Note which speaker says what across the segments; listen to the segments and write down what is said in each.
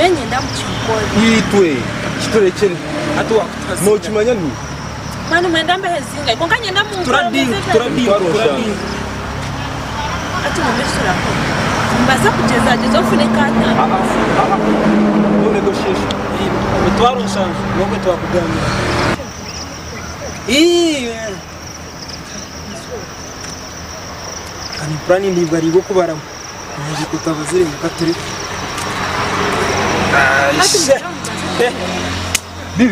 Speaker 1: Nyenye ndamuchikole.
Speaker 2: Yitwe kitore cheni atu wakutazi. Mochimanya ni.
Speaker 1: Manu mwenda mbezinga. Konkanye ndamu.
Speaker 2: Turadi.
Speaker 1: Atu mwemesura ko. Mbaza kugeza jezo funekana.
Speaker 2: No negotiation. Mutwaro nshanzu nokwe twakuganira. Kani plani ndibari go kubaramu. Nje kutabazire mukaturi.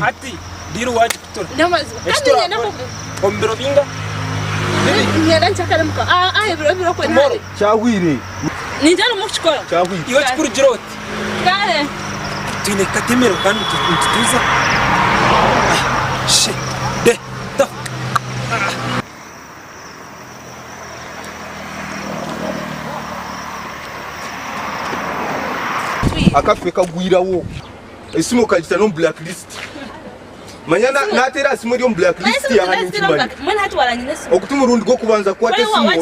Speaker 2: Ati diru waje kutora.
Speaker 1: Ndamazi. Kandi nyana
Speaker 2: ombero binga.
Speaker 1: Nyana nchakala muka. Ebiro ko nare.
Speaker 2: Chawire.
Speaker 1: Ninjana mukchikola.
Speaker 2: Chawire.
Speaker 3: Iyo chikuru jiroti.
Speaker 1: Kale.
Speaker 3: Tine katemero kandi tutuza. Shit. De. Da.
Speaker 2: Akafe kagwirawo. Esimo kajita no blacklist. Manyana natera asimo ryo blacklist ya hanyuma kimani.
Speaker 1: Mwana hatu walanyine simu.
Speaker 2: Okutuma urundi go kubanza kwate simu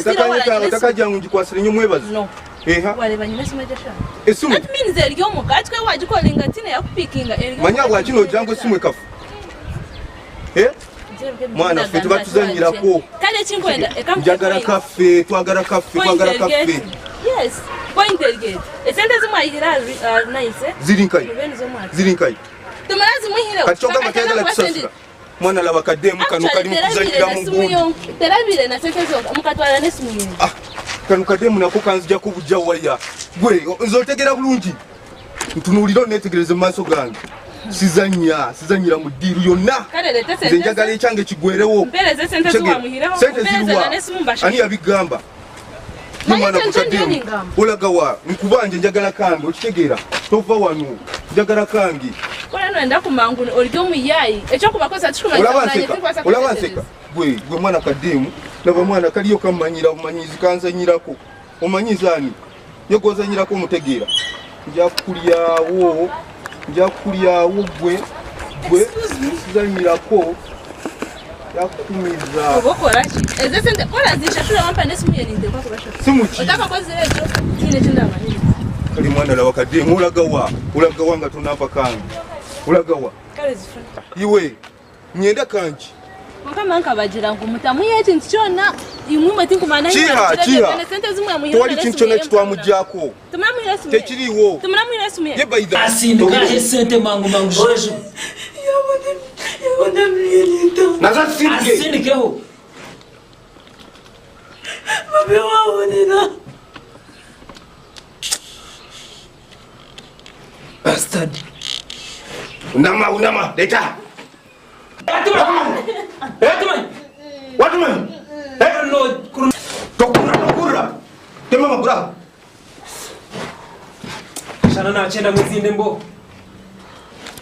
Speaker 2: utakajya ngo ngikwasire nyo mwebaza.
Speaker 1: No.
Speaker 2: Eha.
Speaker 1: Wale banyine simu jesha.
Speaker 2: Esimu.
Speaker 1: That means eryo mukatwe wajikolinga tine yakupikinga eryo.
Speaker 2: Manya wajino jango simu ekafu. Mwana fetu batuzanyirako.
Speaker 1: Kale chinkwenda
Speaker 2: njagara kafe twagara kafe.
Speaker 1: Yes. Point again. Esente zimwahira nice.
Speaker 2: Zirinkai.
Speaker 1: Tumarazi muhira.
Speaker 2: Kachoka matagala kusasira. Mwana la bakademu kanuka limu kuzanyira mu bundu.
Speaker 1: Terabire na sente zo mukatwala nesimu.
Speaker 2: Kanukademu nako kanzija kubujja waya. Gwe nzotegera bulungi. Ntunuliro netegereze maso gange. Sizanyira mu diru yonna. Nze njagala ecyange kigwerewo.
Speaker 1: Mpereze sente zo muhiraho.
Speaker 2: Mpereze na nesimu mbasha. Ani yabigamba. Mwana kutademu. Olagawa nkubanje njagala kange okitegeera. Tova wanu. Njagala kange.
Speaker 1: Kola nenda kumangu olyo muyayi. Echo kubakoza tukumanya
Speaker 2: Olabanseka. Gwe mwana kademu. Laba mwana kaliyo kamanyira omanyizi kanzanyirako. Omanyizani. Yogozanyirako mutegeera. Njakulyawo gwe sizanyirako. Yakumiza.
Speaker 1: Obokora ki? Eze sente kola zishashura wampa nesimu yeninde kwa kubasha.
Speaker 2: Simu ki?
Speaker 1: Utaka kozire ejo. Kine chindamanyi.
Speaker 2: Kali mwana la wakademu ulagawa nga tunapa kangi. Ulagawa.
Speaker 1: Kale zifuna.
Speaker 2: Iwe nyenda kanji.
Speaker 1: Mukama nkabagira ngo mutamu yeti ntichona imwe tinkumana
Speaker 2: chiha
Speaker 1: sente zimwe muhira.
Speaker 2: Twali kinchona kitwamujjako.
Speaker 1: Tumamwira simu.
Speaker 2: Tekiriwo.
Speaker 1: Tumamwira simu.
Speaker 2: Ye baida.
Speaker 3: Asindika sente mangu bojo.
Speaker 4: Yabona mliyelito.
Speaker 2: Naza sindike.
Speaker 3: Asindikeho.
Speaker 4: Babe wabonera.
Speaker 3: Bastard.
Speaker 2: Unama, leta. Watu man.
Speaker 3: No,
Speaker 2: Tokura. Tema magura.
Speaker 3: Shana na chenda mwizinde mbo.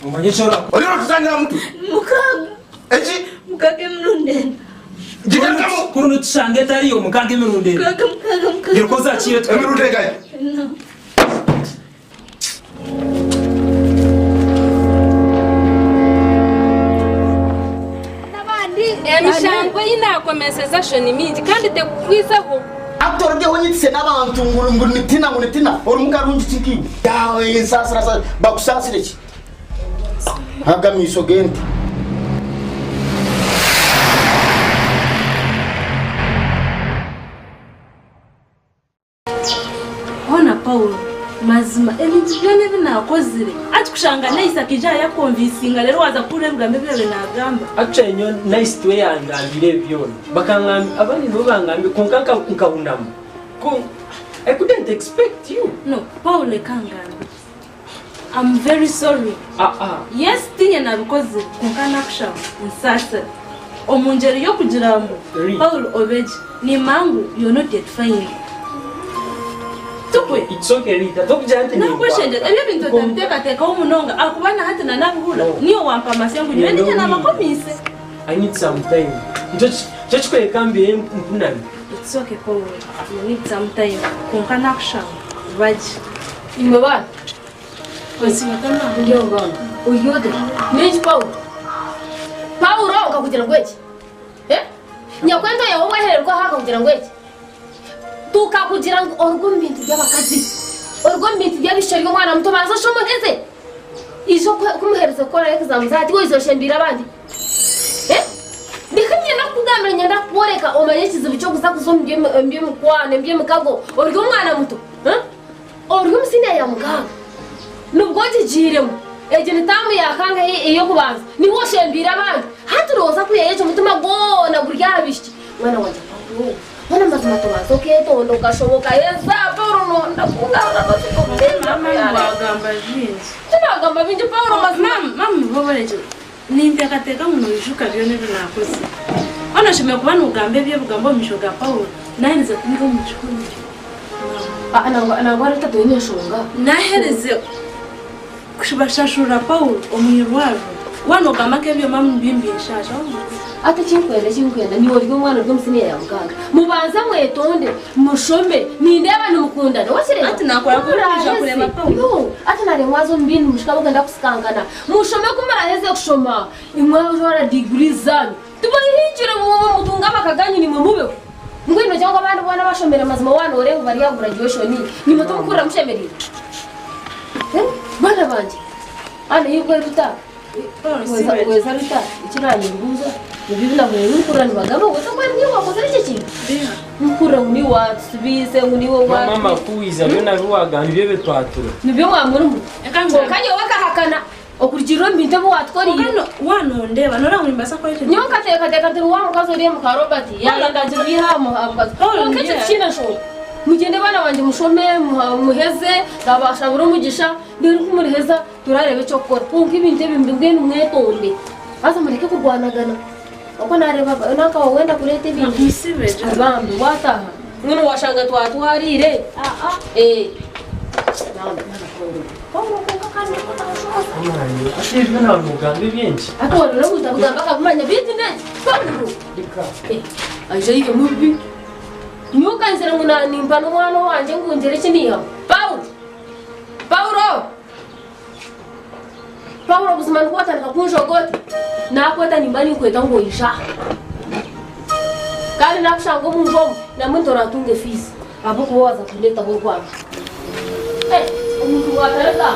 Speaker 3: Mumanye chora.
Speaker 2: Olio tuzanya mtu.
Speaker 4: Mukaga.
Speaker 2: Eji.
Speaker 4: Mukage mrunde.
Speaker 2: Jikakamo.
Speaker 3: Kuruno tsange tariyo mukage mirunde.
Speaker 4: Mukaga.
Speaker 3: Girkoza chiyo.
Speaker 2: Emirunde gaya.
Speaker 4: No.
Speaker 1: Emishango yinakomeseza shoni mingi kandi tekwisaho.
Speaker 5: Atorge wonyitse n'abantu ngo nitina orumungarungi tikiwe. Yawe sasa bakusasire ki. Hagamiso genti.
Speaker 1: Ona Paulo mazima ebintu byone binakozire ati kushanga nayisa kija yakonvisinga lero waza kurebwa mbebere nagamba
Speaker 3: Achenyo nice to yangambire byone bakangambi abandi bo bangambi konkanka nkabunamo ko I couldn't expect you.
Speaker 1: No Paulo kangambi I'm very sorry. Yes tinye nabikoze konkana kusha nsasa omunjeri yo kugira ngo Paulo obeje ni mangu you're not yet fine.
Speaker 3: It's okay, Rita. Don't jump in.
Speaker 1: No question. Ebyo bintu tabiteka umunonga akubana hata na nabula niyo wampa masengu nyene na makomise.
Speaker 3: I need some time. Just kwe kambi mpunani.
Speaker 1: It's okay Paul. You need some time. Konkana kusha. Baji.
Speaker 4: Imba.
Speaker 1: Kwesi matana
Speaker 4: Uyonga. Uyode. Meji Paul. Paul roka kugira ngweki. Nyakwendo yawe hererwa haka kugira ngweki. Tuka kugira ngo orwo mbintu by'abakazi. Orwo mbintu by'abishari umwana muto baza shomogeze. izo kumuhereza gukora exam zati we izoshembira abandi ndikanye nakugambira nyenda kuboreka omanye kizibu cyo gusa kuzombye mukwane mbye mukago oryo mwana muto oryo musinde ya mukago nubwo gijiremo ejene tamu yakanga iyo kubanza niwo shembira abandi haturoza kuyeje mutima gona burya bishiki mwana wanje Mana mazima tubazo keto gashoboka yeza Paulo no ndakungana basiko
Speaker 1: mama bagamba byinshi
Speaker 4: tunagamba binje Paulo mazima
Speaker 1: mama boboreje nimbe akateka muno bijuka byone binakoze ono shime kubana ugambe bye bugambo mishoga Paulo nahereze kumva umuchukuru
Speaker 4: ana ngwara tatu ineshonga
Speaker 1: nahereze kushibashashura Paulo omuyirwaro wano gamake byo mama mbimbi shasha
Speaker 4: ate chinkwenda ni wori mwana rwo musine ya muganga mubanza mwetonde mushome ninde abantu mukundana wasire
Speaker 1: ati nakora kuja kurema Paulo
Speaker 4: ati nare mwazo mbini mushikabo genda kusikangana mushome kumara heze kushoma imwa ujora degree zanyu tubayihinjire mu mutunga bakaganyi ni mwe ngwino cyangwa abantu bana bashomera mazima wana ore bari ya graduation ni mutumukura mushemerira bana banje ana yuko ruta weza ruta ikiranye nguza Nibibina mukura ni bagabo gusa kwa niyo wakoze iki kintu mukura ni watsubise niwo wa
Speaker 3: mama kuiza byo ruwaga nibyo betwatura
Speaker 4: nibyo mwamuru ekango kanye wakahakana okurikiro mbinte bo watwari
Speaker 1: wano ndeba nora muri mbasa kwa
Speaker 4: nyo kateka tiri wa mukazo ri mu karobati yalanganje biha mu abukazo okete china sho mugende bana banje mushome muheze gabasha buro mugisha ndiri kumuriheza turarebe cyo gukora kunko ibinte bimbwe n'umwetonde aza mureke kurwanagana uko nareba naka wenda kurete ibintu
Speaker 1: isibeje
Speaker 4: abambi wataha ngono washanga twatwarire bambi mana kondo Paulo kokakana
Speaker 3: Mwana, ashirwe na muganga byinshi.
Speaker 4: Akora no gutagamba kamanya bitine. Paulo. Aje yike mubi. Nyuka nzira nguna nimba no mwana wanje ngunjere kiniyo. Paulo buzimana kwatana kunjogota. Nakweta nimbani kweta ngoisha. Kali nakushango munjomo na muntora tunge fees. Abo kuwaza kuleta ho kwa. Umuntu watareka.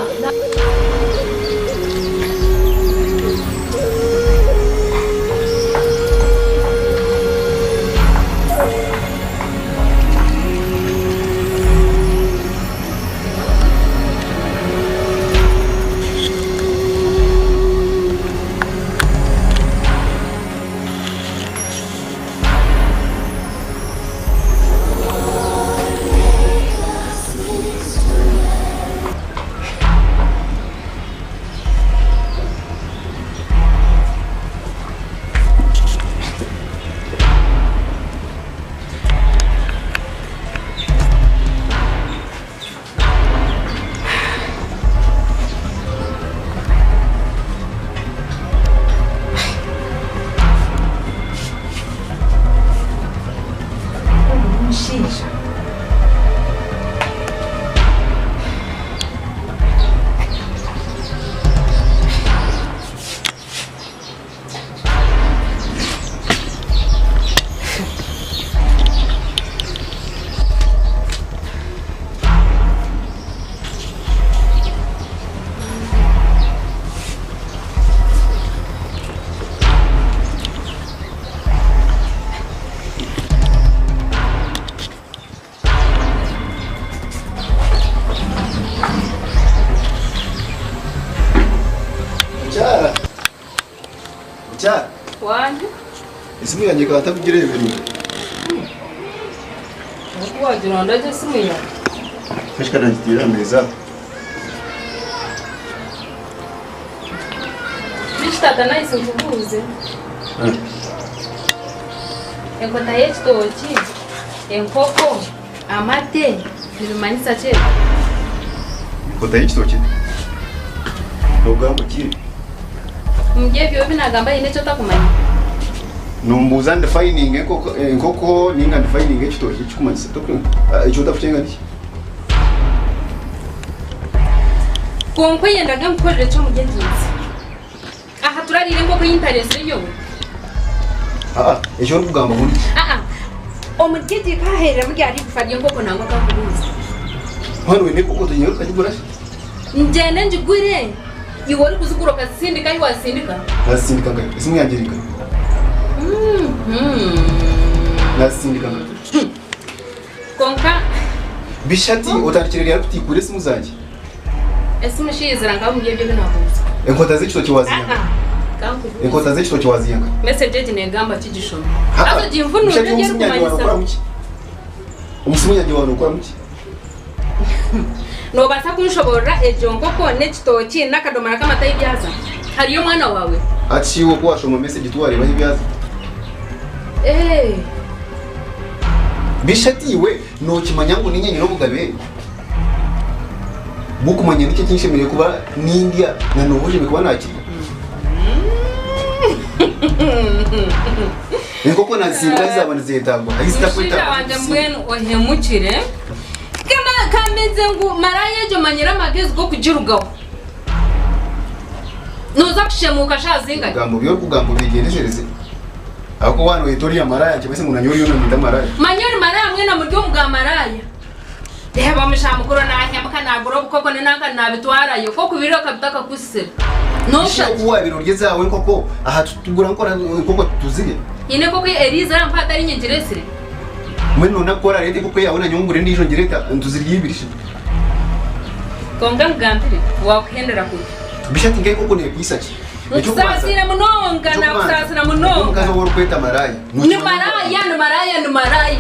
Speaker 6: Wanje?
Speaker 2: Isimu yanjye kaba atakugirira ibintu.
Speaker 6: Wagira ndaje isimu yanjye.
Speaker 2: Fashika nanjye ameza.
Speaker 6: Bishitata nahise nkubuze. Enkota y'ekitoki, enkoko, amate, bimanisa kye.
Speaker 2: Enkota y'ekitoki. Nogamba ki?
Speaker 6: Mujye byo binagamba yine cyo takumanya.
Speaker 2: Numbuza defining enkoko ninga defining ekitoki kikumanisa tokyo. Icyo tafutenga iki?
Speaker 6: Konko yendaga mukorere cyo mugenzi. Aha turarire enkoko y'interest yo.
Speaker 2: Icyo rugamba muri.
Speaker 6: Omugezi kaherera mugyari gufadye enkoko nangwa kakubuza.
Speaker 2: Hano ne koko tugiye kugura.
Speaker 6: Njene njugure. iwe uri kuzikura ukazisindika ntiwazisindika
Speaker 2: nasindika ngayo isimu yangirika nasindika ngayo
Speaker 6: konka
Speaker 2: bishati utakirira kutikure simu zanje
Speaker 6: ese mushizira ngabumye byo binavuze
Speaker 2: enkota z'ikitoki waziyenga enkota z'ikitoki waziyenga
Speaker 6: message negamba kigishoma azo jimvunu nje kumanyisa
Speaker 2: umusimunyaje wano ukora muki
Speaker 6: no basa kunshobora ejongo ko n'ekitoki n'akadomara k'amata y'ibyaza hariyo mwana wawe
Speaker 2: aciwo ko washoma message tuwareba y'ibyaza bishatiwe no kimanya ngo ninyenye no bugabe bukumanya nicyo kinshimire kuba n'India na nobuje bikuba nakiri niko ko nazinga zizabana zitagwa ahista kwita
Speaker 6: wanje mbwenu ohemukire kana kameze ngo maraye jo manyira magezi go kugirugaho noza kushemuka shazinga
Speaker 2: gambo byo kugambo bigenesereze ako wano itoriya maraya cyebese munanyori yo namita maraya
Speaker 6: manyori maraya mwena muryo mga maraya reba mushamukuro nahemka nagoro koko nenaka nabitwarayo ko kubiro kabitaka kusira no
Speaker 2: shakuwa biro ryezawe koko aha tugura nkora koko tuzire
Speaker 6: ine koko Eliza rampata ari nyengeresire
Speaker 2: mweno nakora rede koko yabona nyongure ndijo ngereta ntuziryibirishe
Speaker 6: konga ngambire wakuhendera ku
Speaker 2: bishati ngai koko ne kwisaki
Speaker 6: Usasira munonga na usasira munonga
Speaker 2: mukazo woro kweta maraya
Speaker 6: ni maraya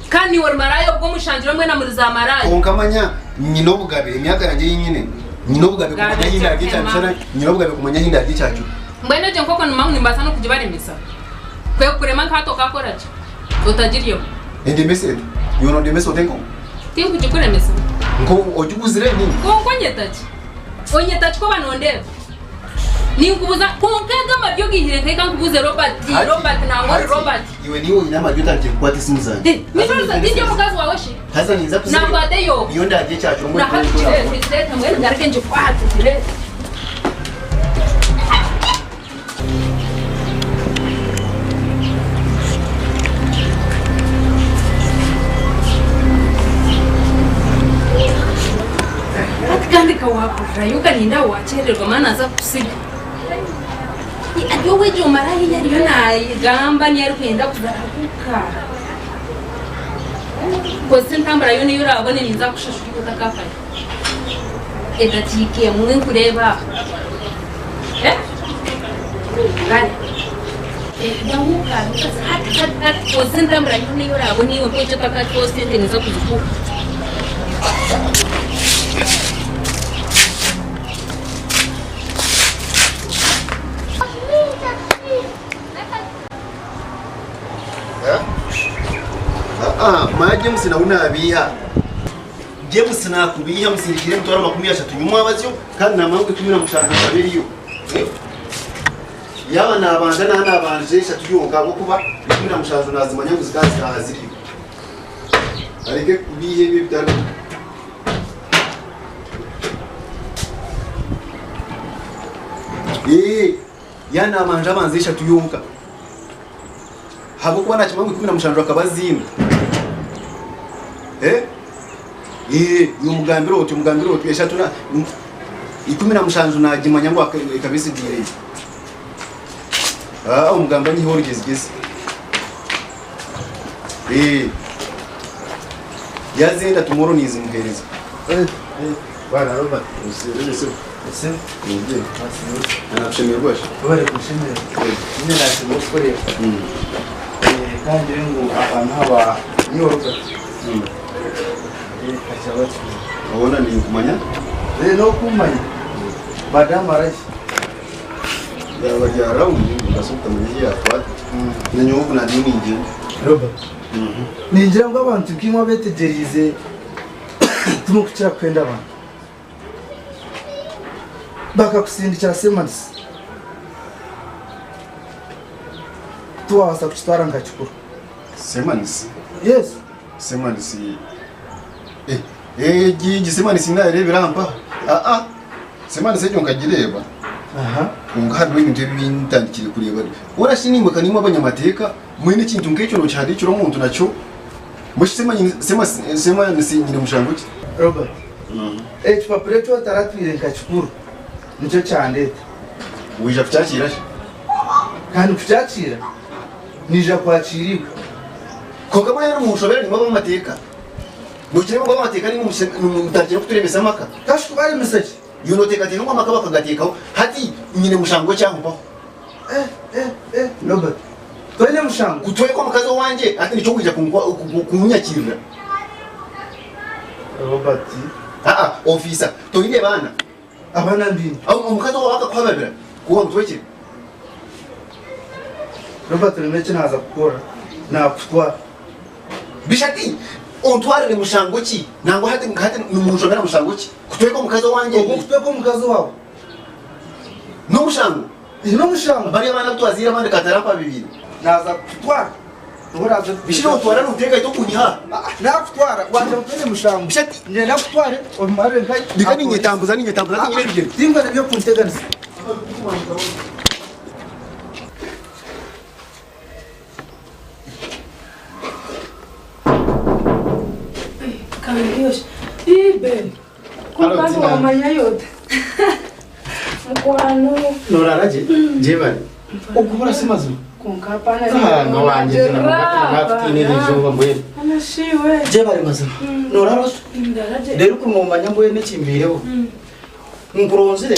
Speaker 6: kandi wor maraya ubwo mushanjiro mwe na muri za maraya
Speaker 2: onkamanya nyino bugabe imyaka yanjye yinyine nyino bugabe kumanya hinda gicyacyo nyino bugabe kumanya hinda gicyacyo
Speaker 6: mbene je nkoko nimangu nimbasa no kujibaremisa kwe kurema kato kakoraje utajiriyo
Speaker 2: ende mesete yono de meso tenko
Speaker 6: ti kujikuremisa
Speaker 2: ngo ojuguzire nini
Speaker 6: ko onyetachi ko banondera ninkubuza konkega mabyo gihire nkeka nkubuze Robert na ngori Robert
Speaker 2: iwe niwo inama byota kwati simu zanje
Speaker 6: nizoza ndio mukazi wawe shi
Speaker 2: haza niza kuzira
Speaker 6: na kwate yo
Speaker 2: iyo ndaje cyacu ngo
Speaker 6: na hakire nzeta mwe ndareke nje kwati dire atikandika wakura yukaninda wachererwa mana za kusiga Yo wejo marayi yari gamba ni yari kwenda kuzarakuka. Kwese ntambara yo niyo urabone ninza kushashuri kutakafanya. Edatike mwe kureba. Gani. Yamuka hati kwese ntambara yo niyo urabone yo kwejo takati kwese ninza kuzukuka.
Speaker 2: James na unabiha James na kubiha musirikire mutwara 30 nyuma abazyo kandi namangu 10 kabiriyo yaba nabanje nabanje 3 yonga bwo kuba 10 nazimanya nguzikazi kahaziriyo arike kubihe bibitano yana amanje abanze 3 yonga habo kubona kimangu 10 akabazima umugambiro uti eshatu na 17 nagimanya ngo akabisigire umugamba ni horo gezigeze yazenda tomorrow nizimuhereza bana Robert usireje se nje anashimira rwashe
Speaker 7: bari kushimira nyine nashimira ukore kandi ngo abantu haba nyoroka
Speaker 2: Awona ni kumanya?
Speaker 7: No kumanya. Badam arashi.
Speaker 2: Ya wajara ndasuka mwenye yakwata. Nanyo kuna dini nje.
Speaker 7: Robert. Ninjira ngo abantu kimwa betegerize tumukira kwenda abantu. Bakakusindikira semansi. Tuwasa kutwara ngachukuru.
Speaker 2: Semansi?
Speaker 7: Yes.
Speaker 2: Semansi. Gisemani sinarebera mpa semanisi ejo nkagireba kunga hano ibintu bintandikire kureba urashinimbuka nimwe abanyamateka mwene kintu nk'ecyo no cyari cyo umuntu nacyo semanisi nyine mushanguki
Speaker 7: Robert papure cyo taratwire nkachukuru nicyo cyandeta
Speaker 5: wija kucyakira
Speaker 7: kandi kucyakira nije kwakirika
Speaker 5: koka muri umushobera nyuma b'amateka mukirimo b'amateka ni mutangira kuturemesa amaka
Speaker 7: kashu bari misaki
Speaker 5: yuno teka teka amaka bakagatekaho hati nyine mushango cyangwa
Speaker 7: Robert twene mushango
Speaker 5: kutoye kwa mukazi wanje ati nico kwija kunyakirira
Speaker 7: Robert
Speaker 5: officer toyine bana
Speaker 7: abana mbini
Speaker 5: au umukazi waka kwababira kuwa mutwekire
Speaker 7: Robert nemeche naza gukora nakutwara
Speaker 5: bishati ontware mushango ki nango hati numushobera mushango ki kutoye kwa mukazi wanje
Speaker 7: uko kutoye kwa mukazi wawe
Speaker 5: no mushango
Speaker 7: ino mushango
Speaker 5: bari abana twazira abandi katarapa bibiri
Speaker 7: naza kutwara uraza
Speaker 5: bishiro utwara n'uteka ito kunyiha
Speaker 7: nakutwara waje mutene mushango
Speaker 5: bishati
Speaker 7: nje nakutware omare nkai
Speaker 5: bikani nyetambuza nyine bigere
Speaker 7: timba byo kunteganisa
Speaker 1: Kandiosh. Ibe. Kumpano wa manyayote. Mkwano.
Speaker 5: noraraje jebari ukubura simazo
Speaker 1: Kunkapana.
Speaker 5: no wanje nakutine rizoba mbwe
Speaker 1: Anashiwe.
Speaker 5: jebari mazima norarose
Speaker 1: Ndaraje.
Speaker 5: rero kumumanya mbwe n'ikimbireho nkuronzire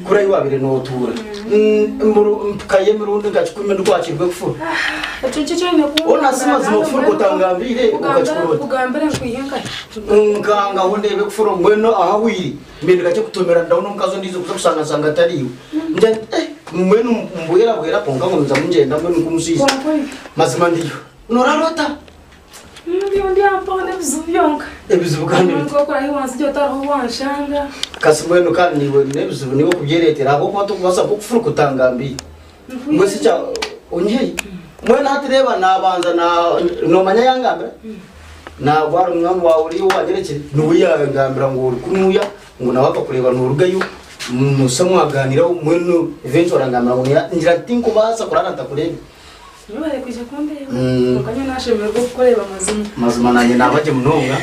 Speaker 5: kuri ayo babire notura kaye mirundi ngachukumi ndwakirwe kufura
Speaker 1: Chicho imekuwa.
Speaker 5: ona simazo kufura kutangambire ukachukurota
Speaker 1: Kugambira nkwiyenga.
Speaker 5: nkanga wondebe kufura mbweno ahawiri mbere gace kutomera ndabona mukazo ndizo kuza sanga tariyo nje mbwenu mbwera bwera ponga ngo nza mungenda mbwenu kumusiza mazima ndiyo norarota
Speaker 1: Ndiyo ndi ampone bizubyonka.
Speaker 5: ebizibu kandi
Speaker 1: Ngo kwa hiyo wanzije taraho wanshanga.
Speaker 5: kasi mbwenu kandi niwe nebizibu niwe kubyeretera abo kwato kubasa kufura kutangambi mwese cha onye mwena hatireba nabanza na nomanya yangambira na bwara umwami wawe uri wagerekere nuwiyangambira ngo uri kumuya ngo nawaka kureba nurugayo musamwaganira mwenu eventually angambira ngo ngira tinko basa kurana takurebe
Speaker 1: Nubare kuje kumbe. Ukanya nashemerwa gukoreba
Speaker 5: mazima nanye nabaje munonga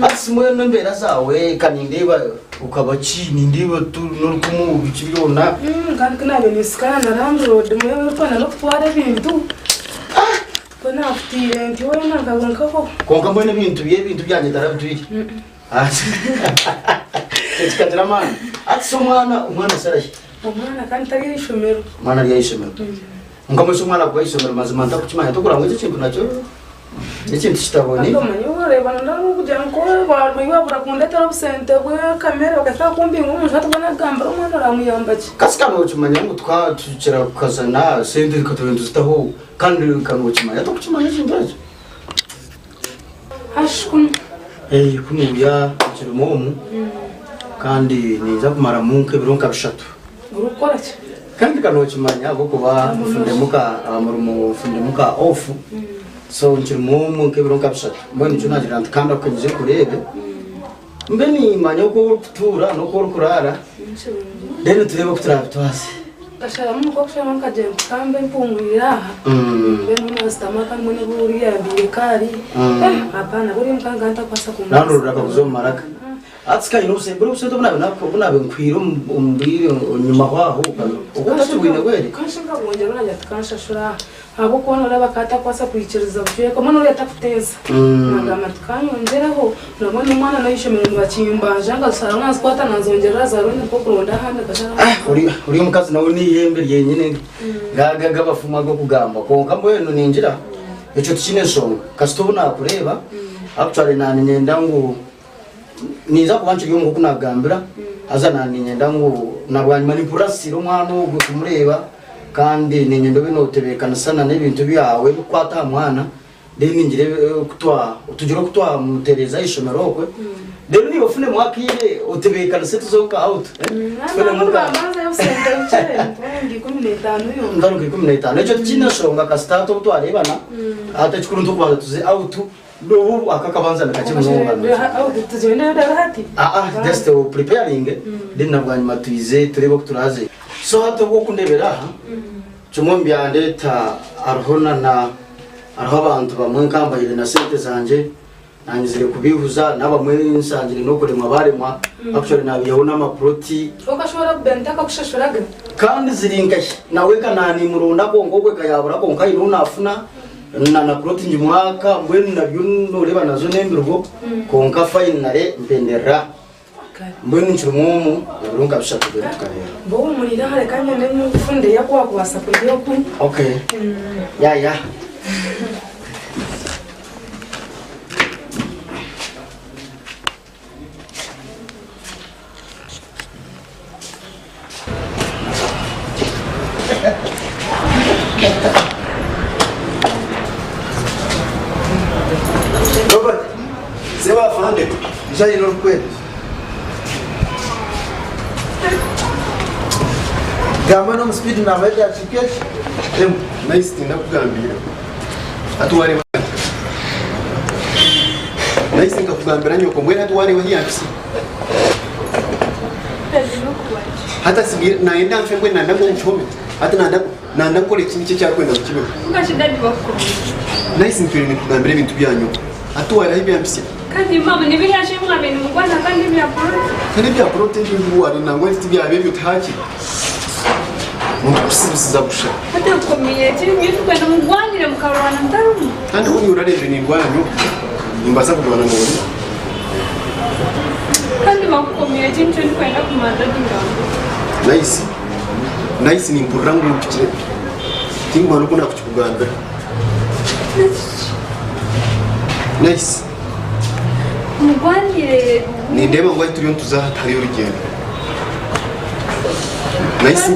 Speaker 5: ati mwenu mbera zawe kanindeba ukaba chini ndiba tu nurukumu bikibirona
Speaker 1: kandi kanabe nisikana na landlord mwewe pana no kutwara ibintu kona afitire nti wowe nagagonka ko
Speaker 5: konka mbone ibintu byanye darabitwiri ati ekikatira mani ati so umwana sarashi
Speaker 1: umwana kandi tari ishomero
Speaker 5: mwana rya ishomero ngamwe umwana kwa ishomero mazima ndakukimanya tukurango icyo kintu nacyo ikintu kitabonye
Speaker 1: ndomanye ureba ndaro kugira ngo barwe babura kundetera busente bwe kamera bagasa kumbinga umuntu atubona gamba umwana ramuyambaje
Speaker 5: kasikano ukimanya ngo twatucira kukazana sente katubendu zitaho kandi kanu ukimanya tukimanya kindaje
Speaker 1: ashkun
Speaker 5: kunuya kirumomu kandi niza kumara munke bironka bishatu
Speaker 1: urukora cyo
Speaker 5: kandi kanu ukimanya bwo kuba fundemuka abamurumu fundemuka off so nkirumomu ke bironka bishatu mbone cyo nagira kandi akanyije kurebe mbe ni manya ko kutura no ko kurara rero turebe ko turabitwase
Speaker 1: ashara mu ko kushama kaje kambe mpungurira mbe nuna stamaka mwene buri ya bikari hapana buri mkanga ntakwasa kumva
Speaker 5: nano ruraka kuzomaraka atsika inose buri useto bunabe nkwiro umbiri nyuma waho ukatatuwine kweli
Speaker 1: kanshinga bongera najya tukanshashura abo kubona uraba katakwasa kwikiriza buye ko mwana uri atakuteza nagama tukanyongeraho nabona umwana nayishemera ngakimba janga sara mwazi kwata nazongera zarone ko kuronda hande gashara
Speaker 5: uri mukazi nawe ni yembe yenyine gagaga bafuma go kugamba konka mbwenu ninjira echo tikine songa kasitobu nakureba actually nani nyenda ngo niza kubanchira ngo kunagambira aza nani nyenda ngo nabwanyi manipulation umwana wo kumureba kandi ninyendo binotebekana sana n'ibintu byawe bikwata mwana deni ngire kutwa utugiro kutwa mutereza ishomero kwe deni niba fune mwakire utebekana setu zoka out
Speaker 1: fune muka manza yo sente nche ndi 15 yo
Speaker 5: ndaruke 15 ejo kina shonga ka start utwarebana ata chikuru ntokwaza tuze out do akakabanza nakaje munonga
Speaker 1: out tuzenda ndahati
Speaker 5: just preparing deni nabwanyuma tuize turebo kuturaze so hato bwo kundebera cyumwambya ndeta arhona na arho abantu bamwe kambayire na sente zanje nangizire kubihuza n'abamwe nsangire no kurema barema actually nabiyeho n'amaproti
Speaker 6: ukashobora kubenta kakushashuraga
Speaker 5: kandi ziringashye nawe kanani murunda kongogwe kayabura konka inunafuna na proti njumwaka mbweni nabyo noreba nazo nembirgo konka finale mpendera mbweni nchumumu urunga bishaka tukahera
Speaker 6: bo murira hare kanya nemu funde yakwa kubasa kugiye ku
Speaker 5: okay ya
Speaker 7: Robert, você vai falar dele? Já irou com ele? Gama não speed na verdade a ticket.
Speaker 2: Nice thing nakugambira. Atuware mwana. Nice thing nakugambira nyoko mbwena atuware wa hiyapsi. Hata sigira naenda mfe mbwena nanda mchome. Hata nanda kole kinyi cyo kwenda kukibe.
Speaker 1: Ngashidadi bako.
Speaker 2: Nice thing nakugambira ibintu byanyu. Atuware hibi yapsi.
Speaker 1: Kandi mama nibihashe mwabeni mugwana kandi byaporo.
Speaker 2: Kandi byaporo tendi nguwari nangwe tibya bebyo taki. Mukusiza busha.
Speaker 1: Hata ukomeye cyangwa kwenda mugwanire mukarwana ndarumu.
Speaker 2: Kandi uni urarebe ni ngwanyu. Nimbaza kugwana nawe.
Speaker 1: Kandi bakomeye cyangwa kwenda kumanda dingambo.
Speaker 2: Nice ni mpurangu mpikire. Tingu hano kuna kuchukugambira. Nice.
Speaker 1: Mugwanire.
Speaker 2: Ni ndeba ngo turiyo tuzahatari urugendo. Nice.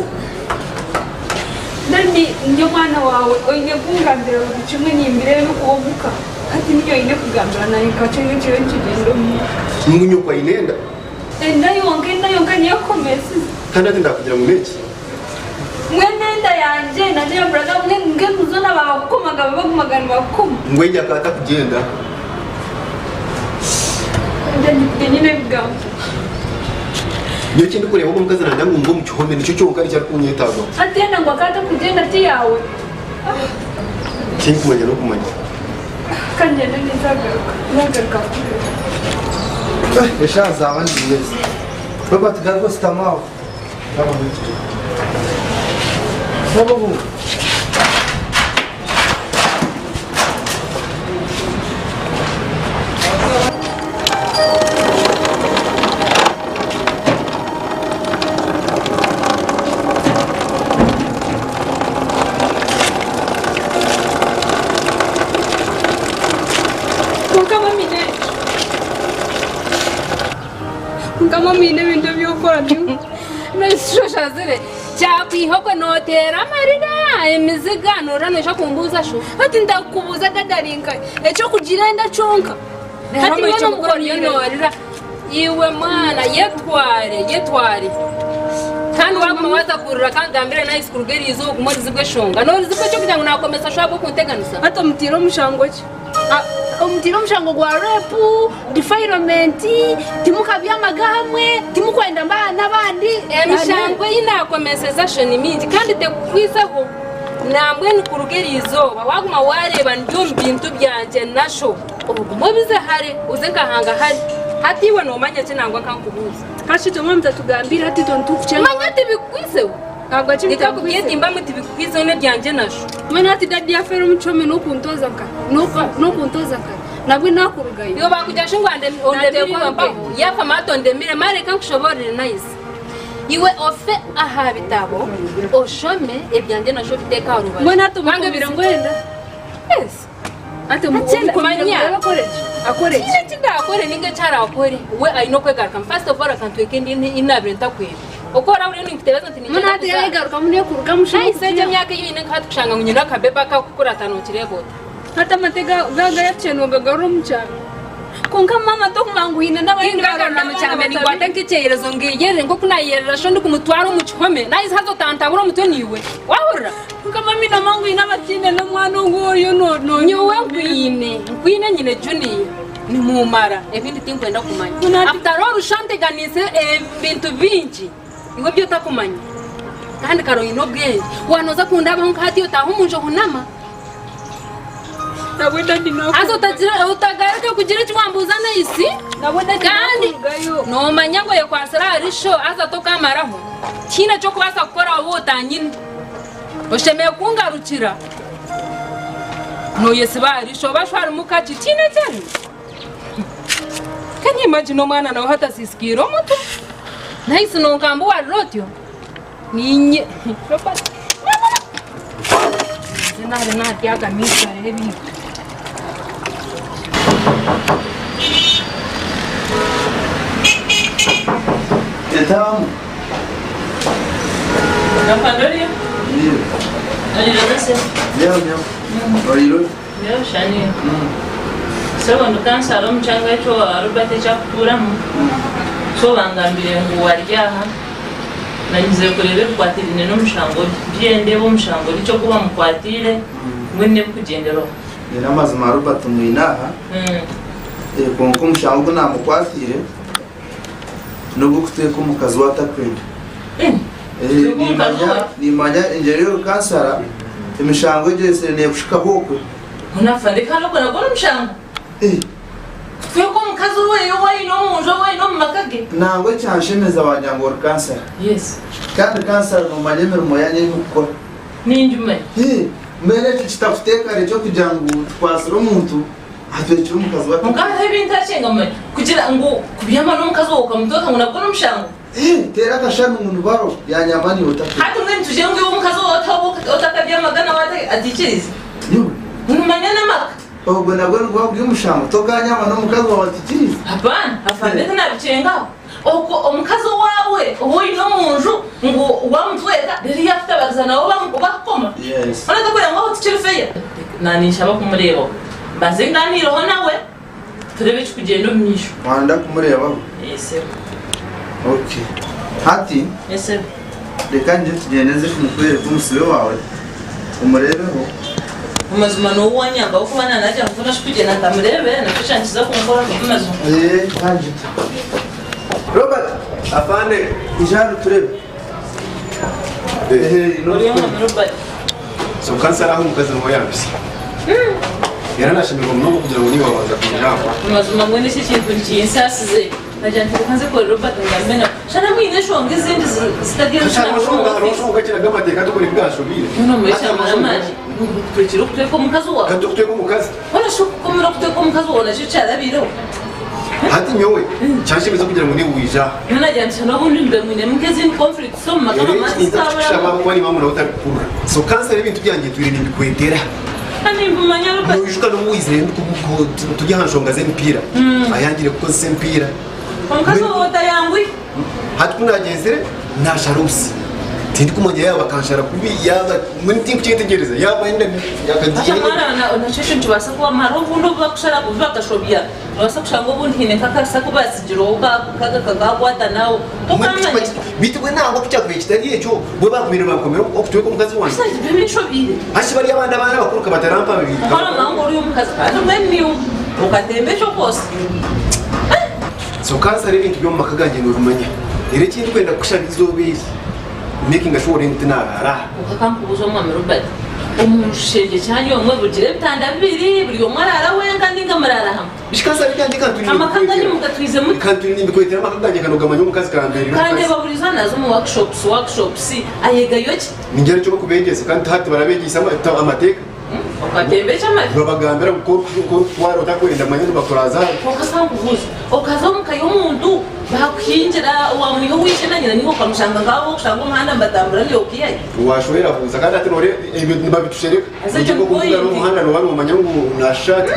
Speaker 1: Nani ndio mwana wawe oine kungambira kimwe nimbire no kuobuka. Hati niyo ine kugambira na ikacyo cyo kigendo.
Speaker 2: Mungu kwa inenda.
Speaker 1: Ndayonga niyo komesi.
Speaker 2: Kandi ati ndakugira mu meki.
Speaker 1: Mwenenda yanje na ndio brother nge muzona bakomaga bagumagana bakoma.
Speaker 2: Ngweja kata kugenda.
Speaker 1: Ndandi nyine bigambo.
Speaker 2: Yo kindi kureba ko mukazi nanda ngo mucyome nicyo cyo ukari cyari kunyetago.
Speaker 1: Atenda ngo akata kugenda ati yawe.
Speaker 2: Kindi kumenya no kumenya.
Speaker 1: Kanje nzagaruka.
Speaker 7: Eshaza abandi neza. Robert gago stamao. Baba.
Speaker 1: Kama mine bintu byokora byo.
Speaker 6: Nashashazire cyakwihogo notera amarira imiziga noranisha kumbuza sho
Speaker 1: Ati ndakubuza dadarinka. Echo kugira ndachonka.
Speaker 6: hati wono mukoriyo norira iwe mwana yetware kandi waguma waza kurura kangambire nice kurugeri izo kumuri zibwe shonga no zibwe cyo kugira ngo nakomeza shabo kunteganisa
Speaker 1: Hata mutiro mushango ki. Umutiro mushango gwa repu, defilement, timuka byamagamwe, timukwenda mbana bandi.
Speaker 6: Emishango yinakomeseza shoni mingi kandi te kwisaho nambwe nukurugeri izoba waguma wareba ndyo mbintu byanje nasho ubwo bize hari uze kahanga hari hati we no manya kinangwa kankubuza
Speaker 1: Kashito mwamta tugambira hati tontukuchenga.
Speaker 6: manya tibikwiseho
Speaker 1: Ntabwo akiri
Speaker 6: nikakugenda imbamwe tibikwiseho ne byanje nasho
Speaker 1: Mwana ati dadi yafera umuchome no kuntoza ka. No kuntoza ka. Nabwe nakurugayo.
Speaker 6: yo bakujyasha ngwande ondemire mbaho yafa matondemire mare kankushoborere nice iwe ofe aha bitabo oshome ebyanje nasho biteka ruba
Speaker 1: Mwana tumanga birangwenda.
Speaker 6: yes
Speaker 1: Ati
Speaker 6: manya
Speaker 1: akore.
Speaker 6: kile kidakore ninge cyara akore we ayinokwegaruka first of all akantweke inabire ntakwera ukora uri n'intebeza ati
Speaker 1: Mwana ati yayigaruka muri kuruga mushayi.
Speaker 6: seje myaka yine nkatushanga ngunyina kabeba kakukura tanukirego
Speaker 1: Hata matega gaga yachenwa gagaro mucyaro. Konka mama to kumanguhina n'abandi
Speaker 6: ingagara mu cyame ni gwate nk'icyerezo ngiyere ngo kunayerera sho ndi kumutwara mu cyhome nayize hazo tantabura mutwe niwe wahura
Speaker 1: Konka mami na manguhina batine no mwana ngoyo no.
Speaker 6: nyuwe nkwine nyine junior ni mumara ebindi tinkwenda kumanya after all ushanteganise ebintu bingi iwe byo takumanya kandi karo ino bwenge wanoza kundaba nkati utaho umunjo hunama Nabwenda ndino.
Speaker 4: Azo utagaruke kugira kiwambuza nahisi.
Speaker 6: Nabwenda ndino.
Speaker 4: No manyango yo kwasara arisho aza toka maraho. Kina cyo kubasa gukora wowe utanyine. Oshemeye kungarukira. No yesi barisho bashwara mukaci kine cyane. Can you imagine omwana nawe hata sisikiro moto? Nahisi no nkambo wa rotyo. Ninye. Zina tiaga misa heavy.
Speaker 7: Então,
Speaker 6: Na pandoria?
Speaker 7: viu?
Speaker 6: Ali já desceu.
Speaker 7: Meu. Olhou?
Speaker 6: Meu shani. So quando cansado mchanga cho arubate cha kuturamu. So bangambire ngo waryaha. Nagize kurebe kwatirine no mushango byende bo mushango cyo kuba mukwatire mwene kugendero.
Speaker 7: Era mazima arubate mwinaha. Konko mushango namukwatire. Nubwo kuteko mukazi watakwenda. Nimanya injeriyo kansara imishango yese ne kushika hoko.
Speaker 6: Unafandika no kuna gona mushango. Feko mukazi we no munjo we no makage.
Speaker 7: Nangwe cyanshemeza wanyango kansara.
Speaker 6: Yes.
Speaker 7: Kandi kansara no manyemero moyanye mukora.
Speaker 6: Ninjume.
Speaker 7: Mbere kitafuteka cyo kugira ngo twasira umuntu atwecira umukazi watakwenda.
Speaker 6: Mukazi bintashenga mwe kugira ngo kubyama no mukazi wo ukamutoka ngo nabwo mushango.
Speaker 7: Tera kashanu umuntu baro yanyamani utakwenda.
Speaker 6: Hata mwe tuje ngo umukazi wo utakabya magana wate atikirize. Numanyana maka.
Speaker 7: Ubwo nabwo rwabwiye umushango toganyama no mukazi wawe atikirize.
Speaker 6: Hapana, afande nabichenga. Oko omukazi wawe oyi no munju ngo wamutweka riri afite bazana wo bakoma.
Speaker 7: Yes.
Speaker 6: Ona takwira ngo utikirifeya. Nani shaba kumureba. Bazenganiro nawe. Turebe kugenda umyisho.
Speaker 7: Wanda kumureba.
Speaker 6: Yes.
Speaker 7: Okay. Hati.
Speaker 6: Yes.
Speaker 7: Reka nje tugeneze kumukwere kumusibe wawe. Umurebeho.
Speaker 6: Umazuma no wanyanga ukubana najya mfuna kugenda ndamurebe nakishankiza kumukora kumazuma.
Speaker 7: Kanje. Robert, afande, ijana turebe.
Speaker 6: Robert.
Speaker 2: So kansara aho mukazi moyambise. Yaranashimira umuntu kugira ngo niba waza kujyamba.
Speaker 6: Umazuma mwene cy'ikintu cy'insasize. Najya ntikanze ko Robert ngambena. Shana mwine shonga izindi zitagira
Speaker 2: Cyangwa shonga kira gamateka tukuri bwashobire.
Speaker 6: No mwesha amaji. Kwekiro kuteko mukazi wa.
Speaker 2: Kandi kuteko mukazi.
Speaker 6: Wala sho komera kuteko mukazi wa nacho cyarabiro.
Speaker 2: Hati nyowe cyashimiza kugira ngo ni wija.
Speaker 6: Nona jyantsha no bundi mbe mwine mukezi in conflict so makama masitaba.
Speaker 2: Shaba kwani mamuna utakura. So kansara ibintu byangiye twirinde bikwetera.
Speaker 6: Ani mbumanya Robert.
Speaker 2: Nuyushka no wizeye ko tujya hanshonga zempira. Ayangire kuko zempira.
Speaker 6: Mukazi wa tayangwi.
Speaker 2: Hati kunagenzere na sharusi. Tindi kumujya yaba kanshara kubi yaba muri tinki cyitegereza yaba enda yakagiye.
Speaker 6: Mwana na cyo tubasa kuba marongo ndo bakushara kuva kashobya. Basa kushango buntine kakasa kubasijiro kagagwata nawo. Tokamanya.
Speaker 2: Bitwe naho kucyakwe kitariye cyo bwe bakumira bakomera okutwe ko mukazi wanjye.
Speaker 6: Sanje bebe shobire.
Speaker 2: Ashi bari abana bana bakuruka batarampa bibi.
Speaker 6: Hora mango uri umukazi. Ano memiyo. Ukatembe cyo kose.
Speaker 2: So kansara ibintu byo makaganje no kumanya. Ire kintu kwenda kusharizo bizi. Making sure intinara.
Speaker 6: Ukakampuzo mwa Robert. Umushege cyane umwe bugire bitandabiri buri umwarara wenga ndinga marara hamwe.
Speaker 2: Bishikasa bikandi kantu.
Speaker 6: Amakanganye mukatwize mu
Speaker 2: kantu ni bikwetera amakaganje kanogama yo mukazi kambere.
Speaker 6: kandi baburiza nazo mu workshops ayega yoki.
Speaker 2: Ningere cyo kubegeza kandi hati barabegisa amateka.
Speaker 6: Ukatembe cyamaye.
Speaker 2: Babagambira ko twaro takwenda manyo bakuraza.
Speaker 6: Ukasanguvuza. Ukazomuka y'umuntu bakwinjira wamwiho wishenanyira niko kamushanga ngabo kushanga umuhanda mbatambura niyo kiyaye.
Speaker 2: Washobora kuza kandi ati nore ibintu babitushireka. Uje ko kuvuga no muhanda no wari umanyangu nashati.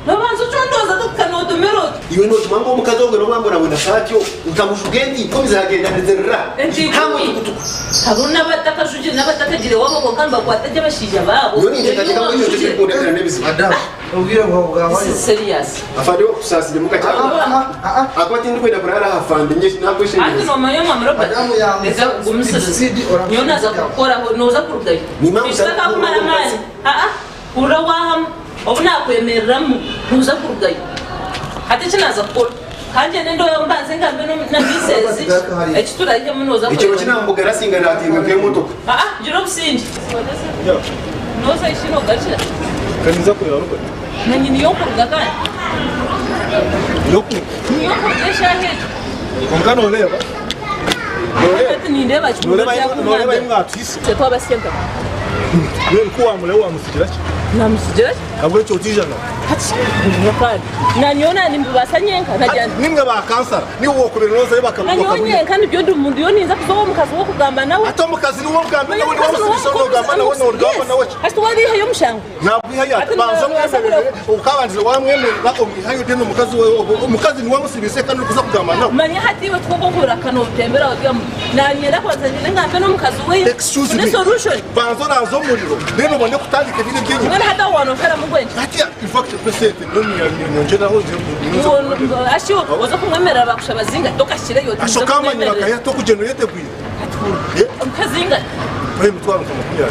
Speaker 6: Babanza cyondoza tukanodomero.
Speaker 2: Iwe no tumango mukazonga no mwambona wenda shati utamushugendi komeza hagenda ndezerra. Hamwe tukutuku.
Speaker 6: Haruna batakashuje nabatakagire wabo ko kamba kwatajya bashija babo.
Speaker 2: Yo ni katika kwa hiyo tete kunda kana nebisi.
Speaker 7: Madam, ubwira ngo bwawe.
Speaker 6: Serious.
Speaker 2: Afande wo kusasije mukacyanga. Akwati ndi kwenda kurara hafande nyeshi nakwishije.
Speaker 6: Ati no mayo mama Robert.
Speaker 7: Madam ya
Speaker 6: Eza gumusiriza. Nyona za gukora noza kurugayo.
Speaker 2: Ni mama
Speaker 6: usaka kumara mali. Ura waham obuna kwemereramu noza kurugayo. Ati kinaza gukora. Kanje nendo yombanze ngambe na misezi. Ekitura ihe munoza kurugayo.
Speaker 2: Ikigo kinambugara singana ati ngwe moto.
Speaker 6: Jiro busindi. Yo. Noza ishino gacha.
Speaker 2: kaniza ko yaruko
Speaker 1: na nyini yo kuruga kandi
Speaker 2: yoku
Speaker 1: niyo kurugesha hejo
Speaker 2: konkano oleba
Speaker 1: ati nindeba
Speaker 2: noleba imwatisi
Speaker 1: twabasyenga
Speaker 2: wewe kuwa mule wa musigirachi
Speaker 1: namusigirachi
Speaker 2: abwe chotijana
Speaker 1: ati ngakani nanyona nimbasanyeka najyana
Speaker 2: nimwe ba cancer ni wo kuberoza bakavuga
Speaker 1: nanyonye kandi byo ndumuntu yo ninza kuva mu kazi wo kugamba nawe
Speaker 2: ata mu kazi ni wo kugamba nawe ni wo kugamba nawe no kugamba nawe
Speaker 1: ati wari hayo mushango
Speaker 2: nabwiha banzo mwemere ukabanze wamwemere bakomihayo deno mukazi ni wamusibise kandi ukuza kugamba nawe
Speaker 1: manya hatiwe twogokura kanotembera wagamo nanyera kwazanye ngambe no mukazi we
Speaker 2: excuse
Speaker 1: solution
Speaker 2: banzo nazo muriro deno bone kutandika ibintu byinyi
Speaker 1: mwana hata wanofera mugwenje
Speaker 2: ati in fact present noni nyongera ho
Speaker 1: asho ozo kumwemera bakusha bazinga dokashire yo
Speaker 2: asho kama nyakaya to kugenerate bwira
Speaker 1: mukazinga
Speaker 2: we mutwaro kumukuya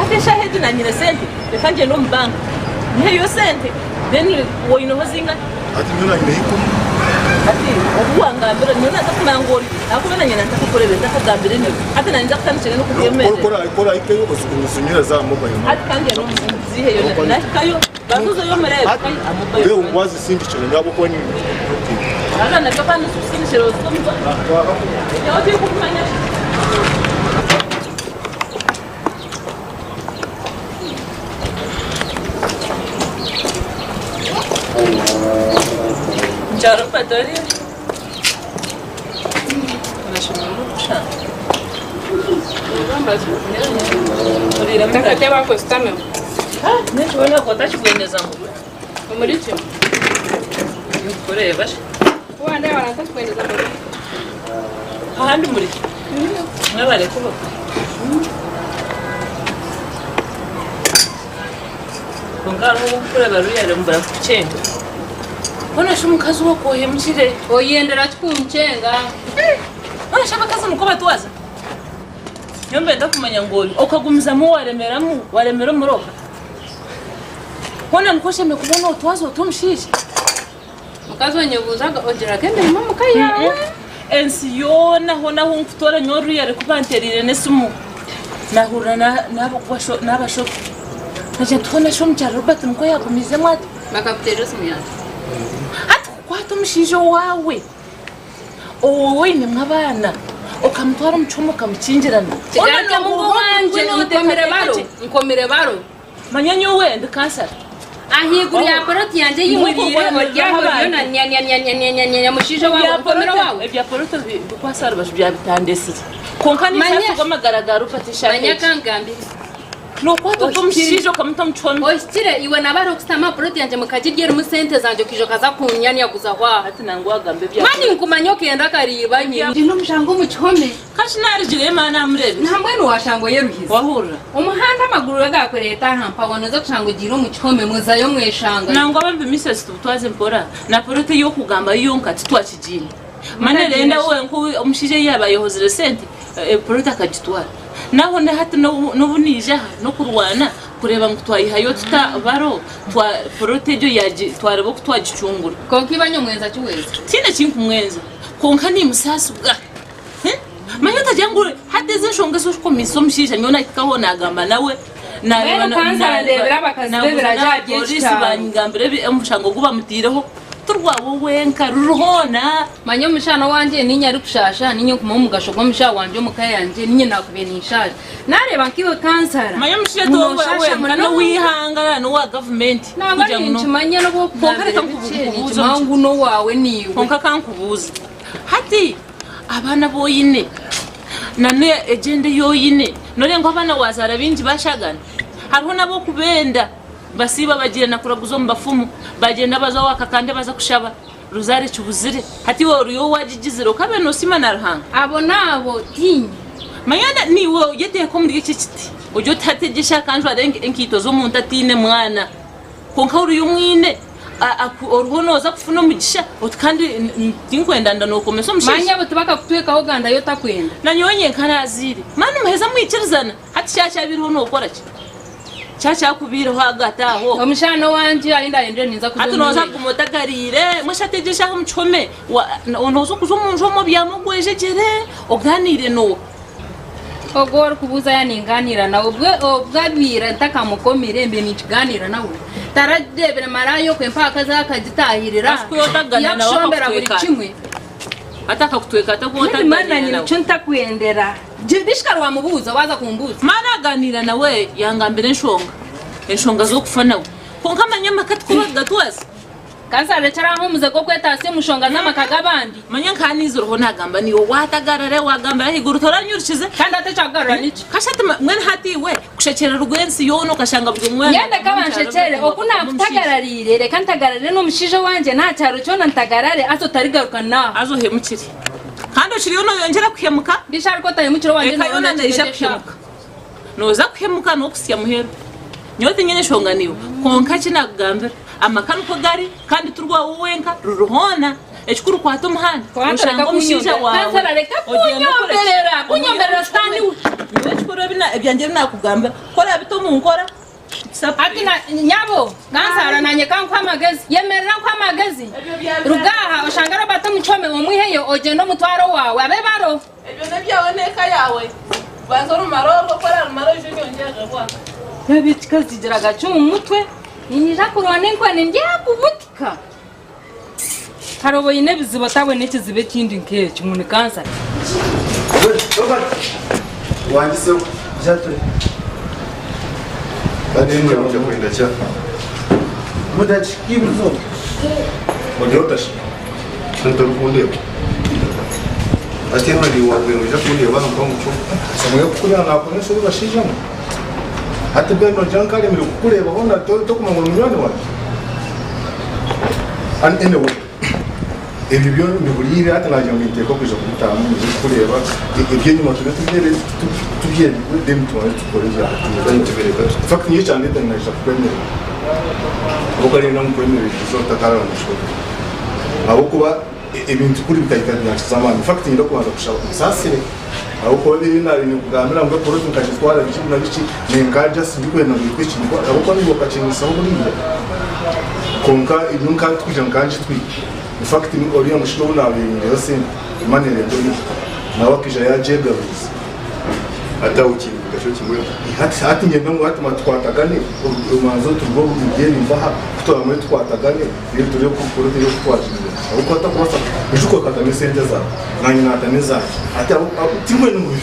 Speaker 1: ate shahidi na nyine sente bekanje no mbanka nihe yo sente then woino hozinga
Speaker 2: ati nyona nyine hiko
Speaker 1: ati obuwangambira nyona takumangori akubena nyina ntakukorebe ntakagambire ni ati nanza kutanishene no kuyemeza
Speaker 2: kora ikeyo kusunyira za mobile
Speaker 1: ati kanje no zihe yo na kayo bazuzo yo mere
Speaker 2: wewe ungwazi sindi cyane ngabo ko ni
Speaker 1: ana nakapana susini shero zomba ya oti kumanya Jaro patori.
Speaker 6: Takate wako stame.
Speaker 1: Nishobora kotachi kuendeza mu.
Speaker 6: Umuricho.
Speaker 1: Kureba.
Speaker 6: Wande wanataka kuendeza mu.
Speaker 1: Handi muri. Nabare kuba. Kongaro kureba ruyare mbara kuchenga. Bona shumukazi wako yemchire.
Speaker 6: Oyendera chikumchenga.
Speaker 1: Bona shabakaza mukoba twaza. Yombe ndakumanya ngoli okagumiza mu waremera muroka. Bona mukoshe mekubona utwazo tumshisha.
Speaker 6: Mukazi wenyebuzaga ojera kende mama kaya.
Speaker 1: Ensiyona hona hunkutora nyoru yare kubanterire nesumu. Nahura nabo kwasho nabasho. Naje tubona sho mcyaro Robert mko yagumize mwati.
Speaker 6: Bakapitero simuyana.
Speaker 1: Ati kwato mshijo wawe. Owe ni mwabana. Okamutwara umucumu kamukinjirana.
Speaker 6: Ona mungu wanje nkomere baro.
Speaker 1: Manyanyo wende kansara.
Speaker 6: Ahiguri ya poroti yanje yimurire oryaho yona nya mushijo wawe nkomere wawe.
Speaker 1: Ebya poroti bikwasara bashubya bitandesi. Konkani cyase kwamagaragara ufatisha.
Speaker 6: Manyakangambi.
Speaker 1: No kwato tumshijo kamuta mucumu.
Speaker 6: Oshitire iwe nabaro kusama poroti yanje mukagirye mu sente zanje kijo kaza kunyani yakuzahwa.
Speaker 1: Ati nangwagambe bya.
Speaker 6: Mani nkumanyoke yenda kariba nyine. Ndino mushango muchome.
Speaker 1: Kashinari jire mana murebe.
Speaker 6: Ntamwe no washango yeruhiza.
Speaker 1: Wahura.
Speaker 6: Umuhanda amaguru yagakoreta hampa wanoza kushango gira umuchome muzayo mweshanga.
Speaker 1: Nangwa bambe misesi twaze mpora. Na poroti yo kugamba yonka titwakijini. Mane renda we nko umushije yabayehozere sente. Poroti akagitwara. Naho ne hati no bunija no kurwana kureba ngo twayihayo tutabaro twa poroti yo yaje twarebo kutwagicungura.
Speaker 6: Konki banyomwenza cyuweza.
Speaker 1: Tine kinkumwenza. Konka ni musasu bwa. Mayota jangu hateze shonga so komiso mshisha nyona ikahona agamba nawe
Speaker 6: na kansa ndebera bakazibera jaje
Speaker 1: banyingambire emushango kuba mutireho turwawo wenka ruhona
Speaker 6: manyo mushana wanje ninya ari kushasha ninyo kuma mugashogo musha wanje mukaya yanje ninye nakubenishaje nareba nkiwe kansara
Speaker 1: manyo mushe to wenka no wihangana no wa government
Speaker 6: kuja muno chimanye no bo konkare kankubuza mangu no wawe niwe
Speaker 1: konka kankubuza hati abana boyine nane agenda yoyine nore ngo abana wazara binji bashagana hariho nabo kubenda basiba bagira nakuraguzo mbafumu bagenda baza wakakande baza kushaba ruzare cyubuzire hati wo ruyo wajigiziro kabe no simana ruhanga
Speaker 6: abo nabo tinyi
Speaker 1: mayana niwo yete ko muri iki kiti ujo tategesha kanjwa enkito zo muntu atine mwana konka uri umwine oruhonoza kufuna mugisha kandi tinkwendanda no komeso mushisha
Speaker 6: manya butubaka kutweka ho ganda yo takwenda
Speaker 1: nanyonye karazire manu muheza mwikirizana hati cyacya biriho no gukora ki cyacya kubira hagataho
Speaker 6: omushano wanje alinda ende ninza kuzo
Speaker 1: hati noza kumotagarire mwashategesha ho mchome onozo kuzo munjo mo byamugweje gere oganire no
Speaker 6: ogora kubuza yaninganira nawe ubwabwira ntakamukomere mbe nikiganira nawe taradebera marayo kwe mpaka zakagitahirira yakushombera buri kimwe ataka kutweka atakuota
Speaker 1: mana nyicyo ntakwendera
Speaker 6: bishikara wamubuza waza kumbuza
Speaker 8: mana ganira nawe yangambire enshonga zo kufa nawe konka amanyama katkubaga twese
Speaker 6: kansare cyaraho muze ko kwetase mushonga n'amakaga abandi
Speaker 8: manya nkanizoro ho nagamba niwo watagarare wagamba higuru toranyurishize
Speaker 6: kandi atacagarura niki
Speaker 8: kashati mwene hatiwe kushekera rugwensi yono kashanga bwo mwana
Speaker 6: yenda kabanshekere okuna kutagararire reka ntagarare no mushije wanje nta cyaro cyo ntagarare azo tarigaruka na
Speaker 8: azo hemukiri kandi ukiri yono yongera kuhemuka
Speaker 6: bishari ko tayemukiro wanje
Speaker 8: no yona ndaisha kuhemuka noza kuhemuka no kusiya muhero nyote nyene shonga niwo konka kinagambira amakano ko gari kandi turwa uwenka ruruhona ekikuru kwata umuhanda
Speaker 6: ushanga umushinja wawe kansara reka kunyomberera stani
Speaker 8: ekikuru ebyanje nakugamba kora bito munkora
Speaker 6: ati nyabo kansara nanye kanko amagezi yemerera ko amagezi rugaha ushanga robata muchome umwiheyo ogendo mutwaro wawe abe baro
Speaker 8: ebyo nebyawe neka yawe bazoro maroro kora maroro nyongera bwa
Speaker 6: yabitikazigira cyo mu mutwe ninja kurwane nkwane ngiye kubutika haroboye nebiziba tabone kizibe kindi nkeke umuntu kansara
Speaker 7: wandise jatwe badenge muje kwenda cha mudachi kibuzo mojotashi ntarukunde ati mali wawe uja kunde bana kwa mucho samwe kuri nakone so bashijamo ati beno jankale muri kureba hona to kuma ngo munywane wa and anyway ebi byo biburire ati naje mu iteko kuja kumutamu muri kureba ibyo nyuma tugiye dem tukoreja kandi tubereka fact ni cyane ndana je kwemera ubukari namkwemera izota karana shoko abo kuba ibintu kuri bitayikana cyamana fact ndo kubanza gushaka sasire aho ko nari ni kuganira ngo poro tukajitwara bikintu na biki nengaja sibikwena bikwicirwa abo ko ni bokacinisa aho buriya konka inunka twije nganje twi in fact ni oriya mushiro unabinye yose manere ndo nawe kija ya jegabiza atawukiri gasho kimwe hati ngenda ngo hati matwatagane umanzo turwo bugeni mbaha kutora muri twatagane iyo tuje ku poro yo twajije aho ko atakwasa ujuko katame senteza nanye natameza ati timwe n'umubi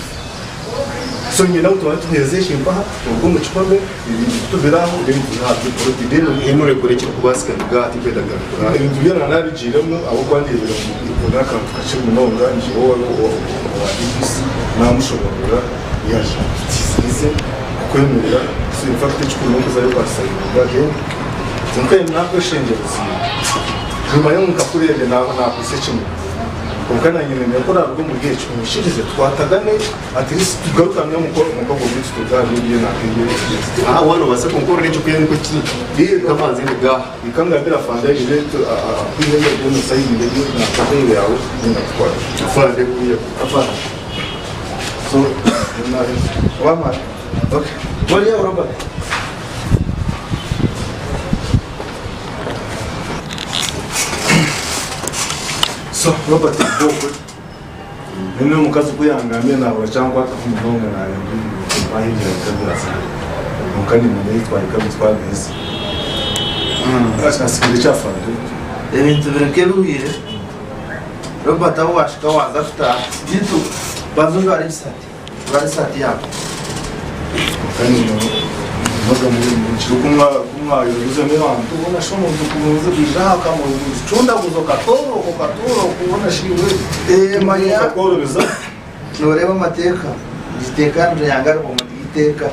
Speaker 7: so nyina utwa tunezeshe mbaha ubwo mu kipabe tubiraho dem tuhaje poro tideno inure kure cyo kubasika bwa tipedaga ibintu byana nabijiremo abo kwandebera mu nakantu kacyo nonga nje wowe namushobora yaje tisize kwemera so in fact cyukuru ngo zayo kwasayira again zonke nako shengerezi nyuma yo nkakurere nakusechimo ukana nyine nekora rwo mu gihe cy'umushirize twatagane at least tugaruka nyo mukoro mukoko bittu tugaruye na kinge wano base konkoro n'icyo kuyene ko kiri kamanzi ni ga ikanga bira fanda ile kwiyenge byo sayidi ndio na kabiri yawe ninga twara afande kuye afande so na wama okay wali ya Robert so Robert boko nene mukazi kuyangamye nawe cyangwa kumudonga nawe bahingira kabira sana mukani mune twari kabitwa neza asikire cyafande ibintu birekeruhire Robert aho washika waza futa bitu bazo ari sati yako
Speaker 2: kandi noga mu kirukumwa yuzuze me wantu ubona shomo dukumuze bijaka mu cunda kuzoka toro kubona shiwe
Speaker 7: manya
Speaker 2: korobeza
Speaker 7: noreba amateka iteka ndayangara mu iteka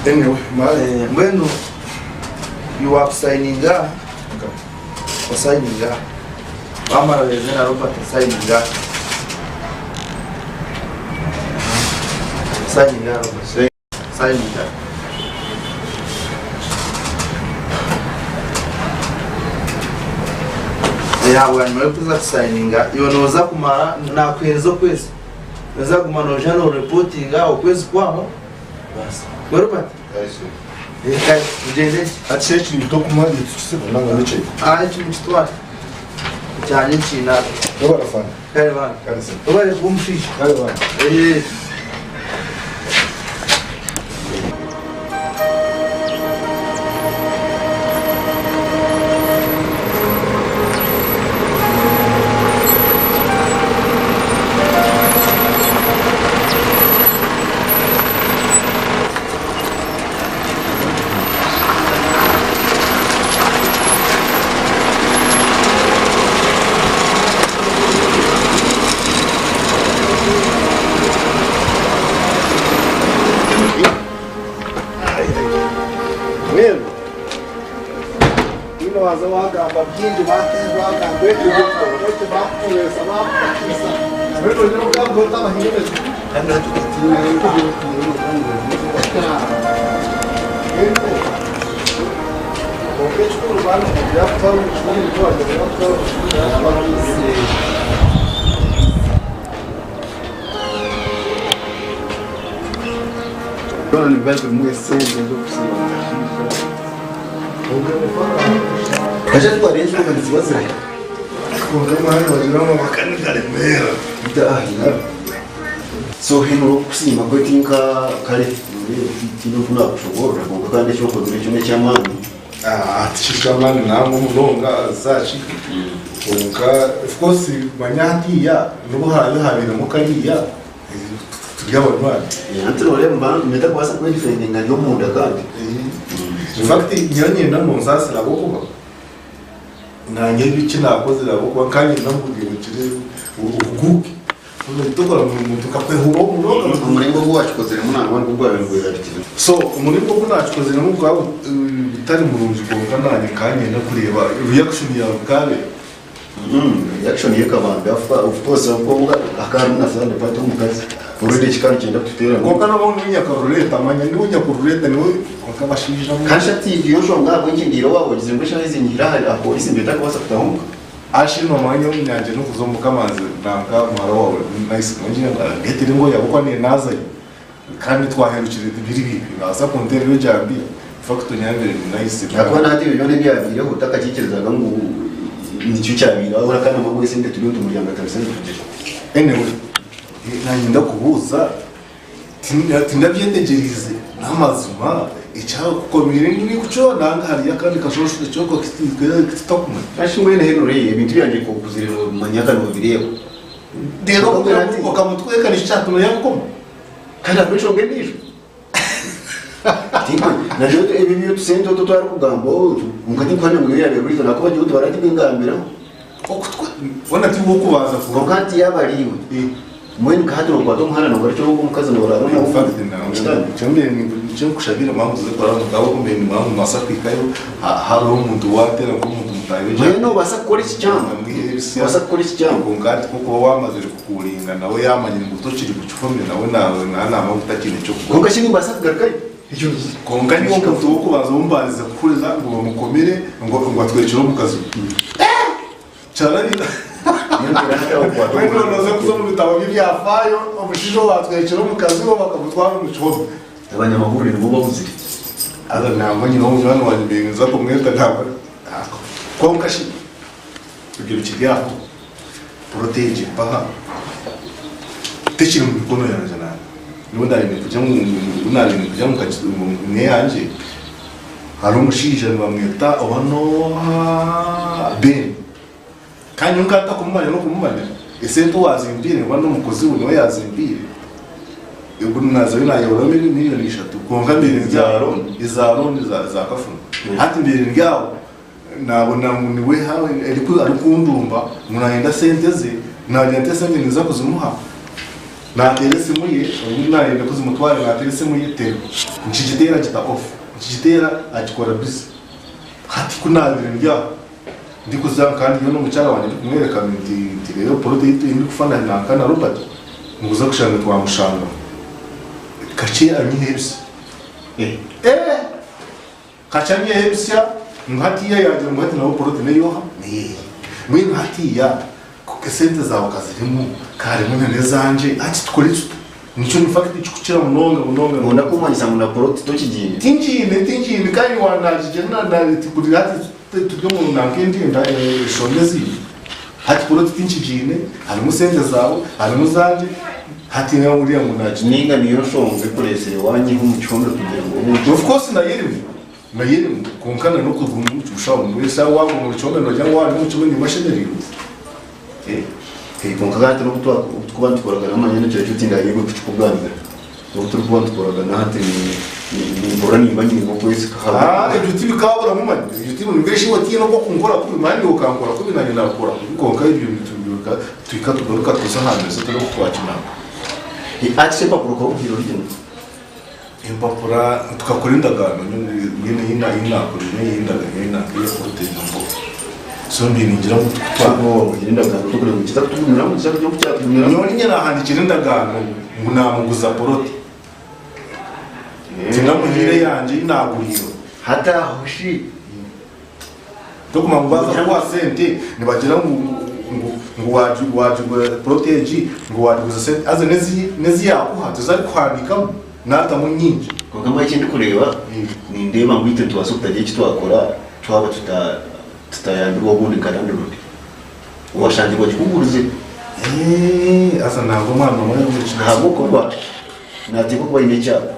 Speaker 2: anyway
Speaker 7: mbeno you are signinga amara vezena Robert signinga yawe nyuma yo kuza signinga iyo noza kumara nakwezo kwese noza kumara jano reportinga ukwezi kwamo basi Robert kai ujende
Speaker 2: achechi ndokuma nditse nanga niche
Speaker 7: mstwa cyane cyina
Speaker 2: bora fana
Speaker 7: kai bana
Speaker 2: kanise
Speaker 7: ubare kumfish
Speaker 2: kai bana
Speaker 7: baza bagamba byinshi bakenze bagamba ete bakuresa bakisa rero rero bwabo tabahireze kandi tukitina porque tipo no vale já fala o time pode já fala Dona Liberta muito cedo do possível.
Speaker 5: Mas já te parece como eles fazem?
Speaker 7: Quando mais nós não uma carne galimera.
Speaker 5: So hino kusima kwetinka kale tinofuna kushobora konka kandi cyo kodire cyo cyamani
Speaker 7: tishikamani namwe mulonga zashika konka of course manyatiya nuko habira mukariya turyabonwa
Speaker 5: yantrole mba meta kwasa kwe defending ngalyo munda kandi
Speaker 7: in fact nyanye namo nsasa labo kuba nanye bici nakoze labo kuba kandi namubwiye ukire uguke Tukora umuntu kapehuro munoga
Speaker 5: umurimbo gwacu kozere munango ngubwa bengwera rikira
Speaker 7: so umurimbo gunacu kozere mu bwawe bitari murunzi konka nanye kanye no kureba reaction yawe kabe
Speaker 5: reaction y'akabambe of course akobuga akaru nasande pato mukazi urede chikano cyenda tutera
Speaker 7: konka no mu nyakarureta amanya ni unyakurureta ni konka bashijira
Speaker 5: kansha TV yosho ngabo ngindiro wabo gizimbesha izingira aho isimbeta kwasa kutahunga
Speaker 7: ashino manya unyanje no kuzomuka amazi nanga mara wawe nice ngiye ngetire ngo yabukwa ne naza kandi twaherukire bibiri bibi naza kontere yo jambi facto nyande nice
Speaker 5: akwana hati bibone byabire utakakikirizaga ngo nicyo cyabira ahora kana mabwe sinde turi mu muryango atabisenze kugera
Speaker 7: anyway nanye ndakubuza tindabyendegereze namazuma icyaho komire ni kuco nanga hari yakandi kashosho cyoko kitokuma
Speaker 5: ashimwe ne hero ibintu byanje ko kuzire mu manyaka no bireba
Speaker 7: dero ukamutweka ni cyatuno yakoma
Speaker 5: kandi akoresho ngendisho tinko na rero ibi bintu tusento tutwara kugambo ngati kwana mu yabe burizo nako bagiye barati bingambira
Speaker 7: okutwe wana tiwo kubaza
Speaker 5: ko kandi yabariwe mweni kahadro kwa to mhana no baricho ngo mukazi no bararo
Speaker 7: no fact na cyambere ni cyo kushabira mpamvu zo kwa ngabo kumbe ni mpamvu masakwikayo haro umuntu watera ko umuntu mutayo
Speaker 5: no basakora iki cyangwa basakora iki cyangwa
Speaker 7: ngati kuko wamaze kukuringa nawe yamanye ngo tokiri gucufombe nawe nawe na mavuta kintu cyo
Speaker 5: konka shini basakagakai icyo
Speaker 7: konka ni ngo to kubaza umbaza kukureza ngo mukomere ngo atweciro mukazi cyarari Wendo noze kusoma bitabo by'ibyafayo omushijo batwekero mu kazi bo bakabutwara mu cyobo
Speaker 5: abanyamahuru ni bo babuze
Speaker 7: ada namanye no mwana wa binza ko mweta ntabwo konka shi tugira ikiryaho protege paha tekiri mu bikono yanje na nunda ni kujya mu kazi ne yanje hari umushije bamwita obano ben kandi ungata kumumanya no kumumanya esento wazimbire ngo no mukozi we yazimbire ubwo nazo binayobora miliyoni 3 konka mbere izaro za kafuna hati mbere ngyawo nabona muntu we hawe ari kundumba munayenda senteze nagenda sente niza kuzimuha naterese muye ubu nayenda kuzimutwara naterese muye tero nchigitera kita off nchigitera akikora bisi hati kunabire ngyawo ndikuzanga kandi yo no mucyara wanjye kumwereka nti rero product indi kufana na Robert nguza kushanga twamushanga kachi amihebs kachanye hebsya ngati ya yaje ngati na product ne yoha mwe ngati ya kukesente zawo kazirimo kare mune nezanje ati tukore nicho ni fact cyukira munonga
Speaker 5: ngona kumanyisa muna product to kijine
Speaker 7: tinjine kandi wanaje na tiburati tujye mu nankendi nda shondezi hati product tinjine hari musente zawo hari muzanje hati na uriya munaji
Speaker 5: ninga niyo shonze kurese wanyi ho mucyondo kugira ngo
Speaker 7: of course na yeri konkana no kuvumu cyushawo muri sa wabo mu cyondo no jya wani mu cyondo ni machinery
Speaker 5: konkagate no kuba tukoragana amanya cyo cyutinda yego kuchukubwanza no turubona tukoragana hati ni borani banyi ngo kwese
Speaker 7: kahaba ibyo bikabura mu mani ibyo ngeshi wati no kunkora ku mani ukankora ku binani nakora konka ibyo bitumbuka twikatugaruka tusahana se turi kwakina
Speaker 5: ati sepa kuruko hirorigeno
Speaker 7: impapura tukakora indagano nyine y'inakora y'inakora protein ngo so mbingira mu twabo indagano tukore mu kitatu tunyura mu cyaro cyo cyatunyura none nyine ahandikira indagano ngo namuguza porote tinamuhire yanje inaguriro hata hoshi dokuma mbaza kwa sente nibagira ngo waje protege ngo waje sente aze nezi yakuha tuzari kwandikamo nata mu nyinji
Speaker 9: kugamba ikindi kureba ni ndeba ngwite twasutaje kitwakora twaba tutayambirwa ubundi karande ruti washanje ngo gikuguruze
Speaker 7: asa ntabwo mwana muri gucina
Speaker 9: ntabwo kuba natiko kuba ine cyapa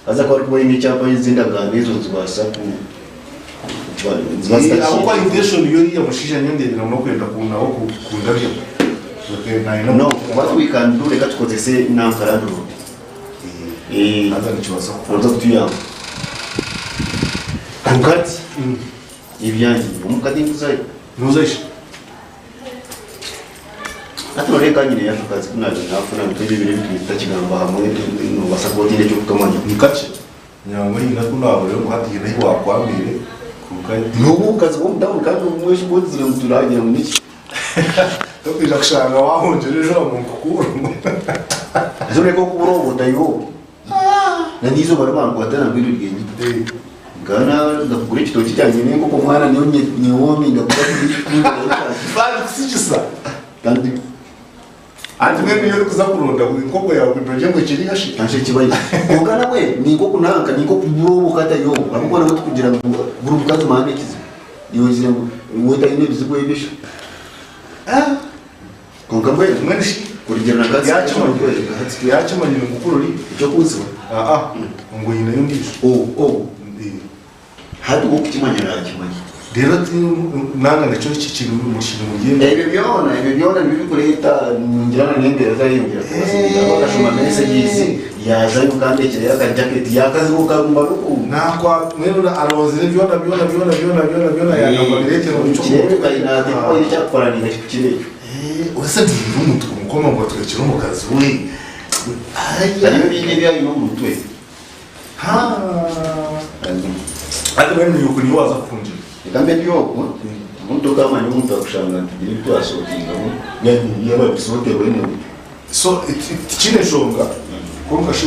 Speaker 9: aza kwa kuba ine cyapa y'izindagano izo zibasa ku
Speaker 7: kwa intention yo yamushije nyendera no kwenda kunaho kundabyo
Speaker 9: no what we can do reka tukozese namkarando
Speaker 7: aza nikibazo
Speaker 9: kuza kutuya kukati ibyanyi umukati nguzaye
Speaker 7: nuzayisha
Speaker 9: atoreka nyine yafakazi kunaje nafuna mutuje bire bitakigamba hamwe no basapoti ile cyo kamanya
Speaker 7: mukati nyangwe inakuna rero hati ile wakwambire
Speaker 9: nubu kazi wo ndamu kandi umweshi bozira muturagira mu niki
Speaker 7: tokija kushanga wahonjereje mu kukuru
Speaker 9: azore ko kurobota yo nanizo barama kwatana biru genyi gana ndakugura kitoki cyanye nengo ko mwana niyo nyewomi ndakugura
Speaker 7: bari kusijisa
Speaker 9: kandi
Speaker 7: andi mwe niyo kuza kuronda inkoko yawe bidoje ngo kiri gashi
Speaker 9: kanje kibaye ugana we niko kunanka niko kuburobo kata yo abwo nawe tukugira ngo burubu kazo mane kizi yozira ngo wota ine biziko yibisha kongamwe
Speaker 7: mwenshi
Speaker 9: kurigera nagazi
Speaker 7: yachimanye mukururi
Speaker 9: icyo kuziba
Speaker 7: ngo yine yundisha
Speaker 9: hadi wo kutimanya nakimanya
Speaker 7: rero nanga naco kikiri mushiri mugende
Speaker 9: ibyo byona bibikureta ngirana nembere zayingira bakashoma mese yisi yaza yukandekere ya jacket yakazi ukagumba ruku
Speaker 7: nakwa mwero arozire byona yakamba bireke no cyo
Speaker 9: cyebe kayinate ko iri cyakora ni gakire
Speaker 7: urasa ndi umuntu mukoma ngo twekire mu kazi we
Speaker 9: ayo binye bya ino mutwe
Speaker 7: ati mwene yuko ni waza kufunjira
Speaker 9: ikambe byoko umuntu kama ni umuntu akushanga tugire bitwasotinga yani yaba bisote wene
Speaker 7: so ikine shonga kuruka shi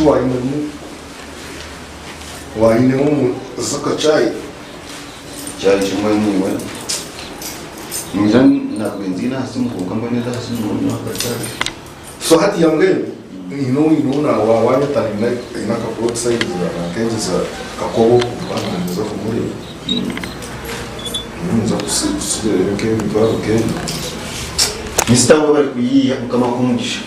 Speaker 7: waine mu zaka chai
Speaker 9: chimwe mwe Mizani na benzina hasimu kukamba neza hasimu mwana wakatari
Speaker 7: so hati ya mgeni ino na wawanya tanina inaka plot size na kenji za kakobo kubana neza kumuri nza kusire nke bibaro kenji
Speaker 9: Mr. Wabari kuyiya kama kumugisha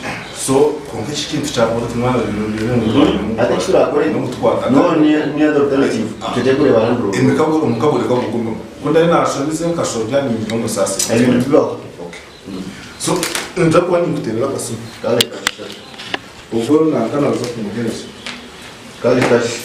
Speaker 7: so konkeshi kintu cyabora tumwana rero
Speaker 9: ate kura kore
Speaker 7: no mutwata
Speaker 9: no ni alternative tujye kure barandro
Speaker 7: emekabo umukabo reka mugumo kunda ina ashabize nkashobya ni no musasi
Speaker 9: ari bintu bibaho
Speaker 7: so nza kwa ni kuterera kasu
Speaker 9: kale kashi
Speaker 7: ubwo nakana zo kumugereza
Speaker 9: kale kashi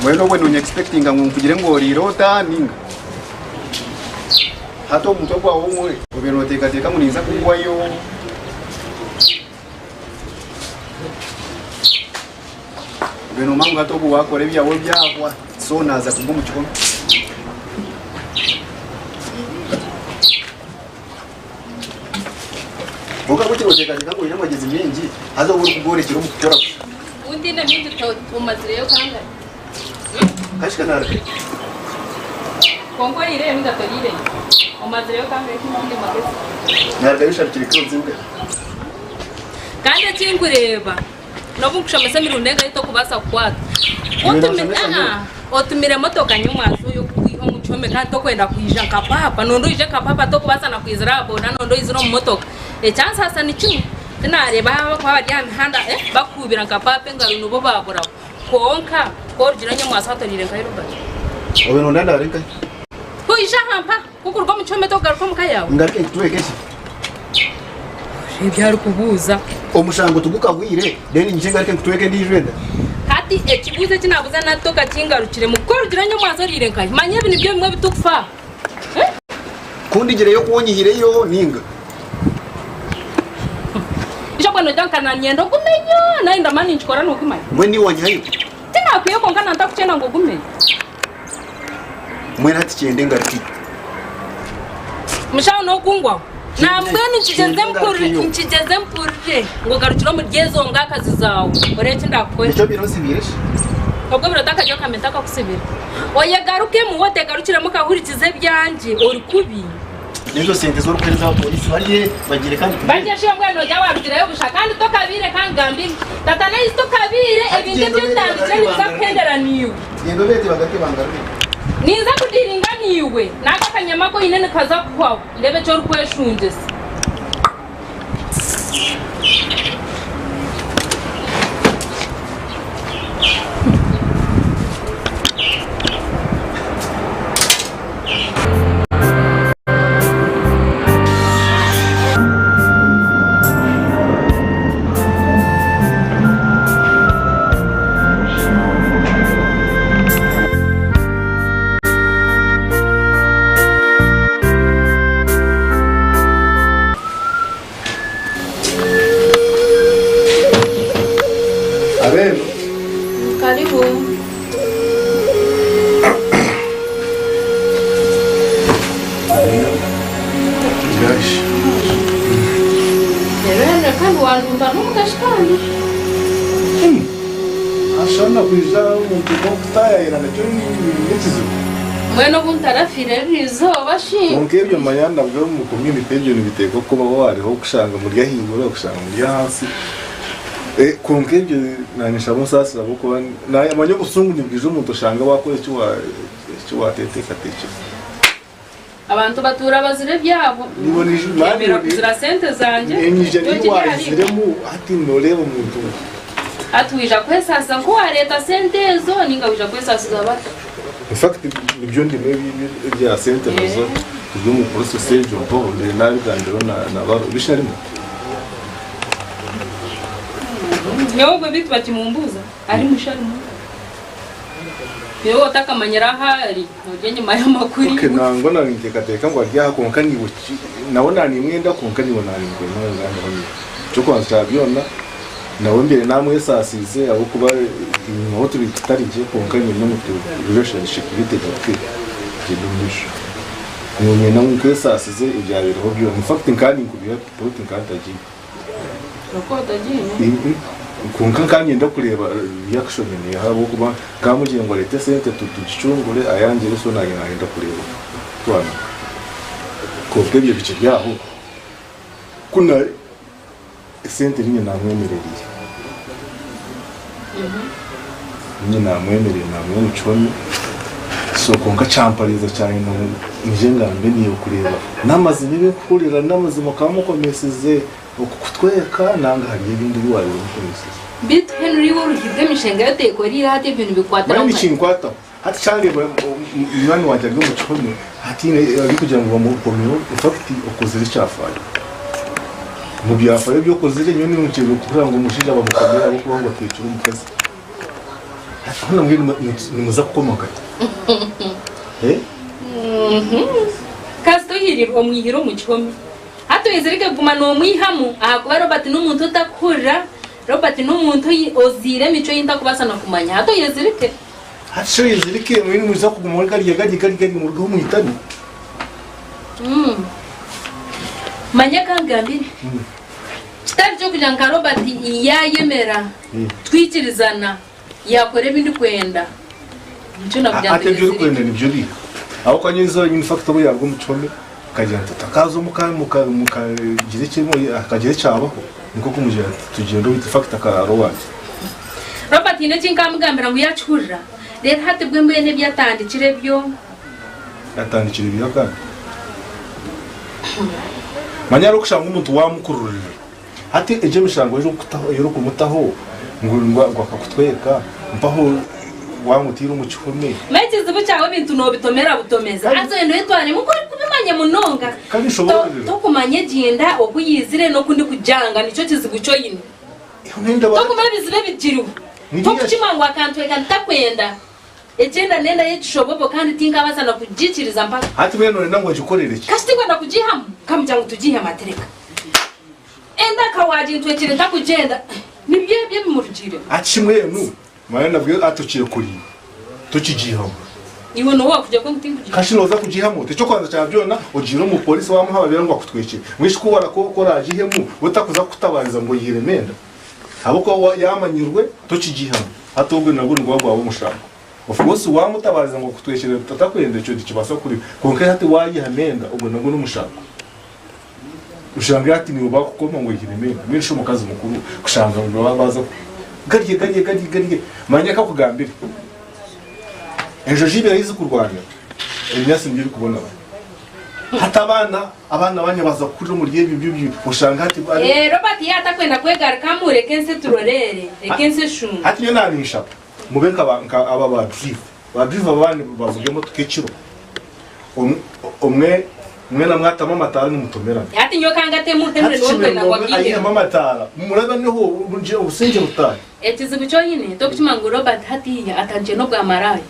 Speaker 10: Bueno, bueno, ni expecting ngo kugire ngo rirota ninga. Hato mtu kwa umwe, obero teka muninza kugwayo. Beno manga tobu wakore byawe byahwa so naza kubwo mu kikoma. Boga kuti roteka kango ina magezi mengi hazo buri kugore kiro mukora.
Speaker 6: Undi na mingi umazire yo kanga.
Speaker 10: Kashika narake.
Speaker 6: Kongo ire minga torire. Umazire yo kanga ikindi magezi.
Speaker 10: Narake bishakire kiro zinga.
Speaker 6: Kandi cyingureba. Nobukusha amasamiro ndenga yito kubasa kwata. Otumire motoka nyumwazo yo kuiho muchome kandi tokwenda kuija kapapa nondo ije kapapa tokubasa na kwizira boda nondo iziro mu motoka. Chance hasa ni chumi. Tinareba haba kwa bari mihanda bakubira kapapa ngalo nubo babura. Konka korjira nyumwazo hatorire nkairuba.
Speaker 10: Obe no ndanda renka.
Speaker 6: Ko ija hampa kukurwa muchome togaruka mukayawe.
Speaker 10: Ngarike tuwekesha.
Speaker 6: Ibyari kubuza.
Speaker 10: Omushango tugukagwire deni njinga rike kutweke ndijwenda.
Speaker 6: Kati ekibuze kinabuza natoka kingarukire mukorjira nyumwazo rire nkai. Manye ibintu byo bimwe bitukfa.
Speaker 10: Kundi gire yo kuonyihireyo ninga.
Speaker 6: Isho kwano janka na nyendo kumenya na inda mani nchikora no kumanya.
Speaker 10: Mwe ni wanyayo.
Speaker 6: Tina kuyo konka na ntakuchena ngo kumenya.
Speaker 10: Mwe nati chende ngati.
Speaker 6: Mshao no kungwa. Na mbweni nchijeze mpurire ngo garukiro mu ryezo ngakazi zawe. Ore ndakwe.
Speaker 10: Icyo biro sibiresha.
Speaker 6: Ubwo birataka cyo kametaka kusibira. Oye garuke mu wote garukira mukahurikize byanje uri kubi.
Speaker 10: Nizo sente zo rukweza abapolisi bariye bagire kandi
Speaker 6: bajya shiyo ngweno jya wabigirayo gushaka kandi tokabire kangambire tata nayo tokabire ebintu by'indandije bizakendera niwe
Speaker 10: yendo bete bagake bangaruke
Speaker 6: niza kudiringa niwe nakakanyama ko inene kaza kwawo ndebe cyo rukweshunjese
Speaker 1: Karibu.
Speaker 7: Yashi.
Speaker 1: Nere kandi wanzumva n'umugashikani.
Speaker 7: Ashana kuja umuntu kokutaya ina nakyo nikizo.
Speaker 1: Mweno kuntarafire rizoba shi.
Speaker 7: Onkebyo mayanda bwo mu community ebyo nibiteko kuba wariho kushanga muri yahingura kushanga muri hasi. Konkebyo nanisha musasa boko na amanyo busungu nibwije umuntu shanga wakore cyo wateteka teke.
Speaker 1: Abantu batura bazire byabo.
Speaker 7: Nibonije mani
Speaker 1: kuzira sente zanje.
Speaker 7: Enije ni waziremu ati noreba umuntu.
Speaker 1: Atwija kwesasa ngo wareta sente zo ninga wija kwesasa zabata.
Speaker 7: In fact nibyo ndime bya sente nazo tujye mu process ejo mbo le nabi gandero na baro bisharimo.
Speaker 1: Nyogo bitu batimumbuza ari musharimo. Yo takamanyira hari ugenye maya makuri.
Speaker 7: Okay nango na ntekateka ngo ajya konka ni buki nabona ni mwenda konka ni bona ngo nganga bani. Cyo kwanza byona nawe mbere namwe sasize abo kuba inyuma turi tutarije konka ni no mutu relationship bitegaruke kidumisha. Nyone na mwe sasize ibyabiro byo in fact nkani kubiya protein kantaji.
Speaker 1: Nakotaji.
Speaker 7: Kunka kanye ndakureba reaction ni habo kuba kamugiye ngo lete sente tutucungure ayangere so nage nagenda kureba twana ko bwebye bice byaho kuna sente nyine namwemereriye nyine namwemereriye namwe mucome so konka champariza cyane no nje ngambe niyo kureba namazi nibe kurira namazi mukamukomeseze ukutweka nanga hari ibindi biwaye mukomeseze
Speaker 1: Bit Henry urugibwe mishenga yotekorira hati ibintu bikwatara.
Speaker 7: Mani chinkwata hati change mwana wajya mu cyome hati ari kugira ngo bamukomero in fact ukozere cyafaye mu byafaye byo kozere nyone n'ukiri kugira ngo umushija bamukomera abo kuba ngo twicura umukazi hano mwiri nimuza kukomoka
Speaker 1: Kasto hiri omwihiro mu cyome. Hato izirike guma no mwihamu ahakubaro bati n'umuntu utakura
Speaker 6: Robert n'umuntu ozire mico yinda kubasana kumanya hato yezirike
Speaker 7: hacho yezirike mwini muza kuguma gari mu rugo muhitani
Speaker 6: manya kangambire kitari cyo kugira ngo Robert yayemera twikirizana yakore bindi kwenda nico nakugira ngo
Speaker 7: atebyo kwenda nibyo bi aho kanyizo nyine factor bo yarwo mucome kagenda takazo mukagize kirimo akagize cyabaho niko kumujera tugenda wita factor ka Robert
Speaker 6: Robert ine kinkamugambira ngo yacurira rero hatebwe mbene byatandikire byo
Speaker 7: atandikire byo kandi manya ro kushanga umuntu wamukururira hati eje mishango ejo kutaho yero kumutaho ngo akakutweka mpaho wamutira umucyume
Speaker 6: mekize bucyawe bintu no bitomera butomeza azo endo yetware mukuri kubimanya munonga
Speaker 7: kandi shobora
Speaker 6: to kumanye genda okuyizire no kundi kujanga nico kizigu cyo yine to kumara bizire bigiriwe to kuchimangwa akantweka ntakwenda ejenda nenda yechishobobo kandi tinga basana kujikiriza mpaka
Speaker 7: hati beno nango gikorere ki
Speaker 6: kasi kwenda kujihamu kamujyango tujihe matereka enda kawaji ntwekire ntakugenda nibye bimurugire
Speaker 7: achimwenu mayana byo atuciye kuri tukijihamu
Speaker 6: iwe no wakujya ko mutingujiye
Speaker 7: kashi noza kujihamo techo kwanza cyabyona ujiro mu police wamuhaba bera ngo akutwekire mwishi kubara ko rajihemu butakuza kutabariza ngo yiremenda aboko yamanyirwe tukijihamo hatobwe nabwo ngo wabo mushaka of course wamutabariza ngo kutwekire tatakwende cyo dikibasa kuri konke hati wayihamenda ubwo nabwo n'umushaka ushanga ati ni uba kukoma ngo yiremenda mwishi umukazi mukuru kushanga ngo baza gariye manya kakugambira ejo jibe yize kurwanya imyasi mbiri kubona hata abana banya baza kuri mu rye bibyo ushanga hati
Speaker 6: Robert yatakwenda kwegara kamure kense turorere kense shunga
Speaker 7: hati yo nanisha mubenka aba ba drive abandi bavugemo tukeciro umwe na mwatama matara n'umutomera
Speaker 6: hati nyo kangate mutemre n'umwe na wagiye
Speaker 7: ayi mamatara muraba niho unje ubusenje butaye
Speaker 6: etizibu cyo yine to kuchimango Robert hati atanje no bwa maraya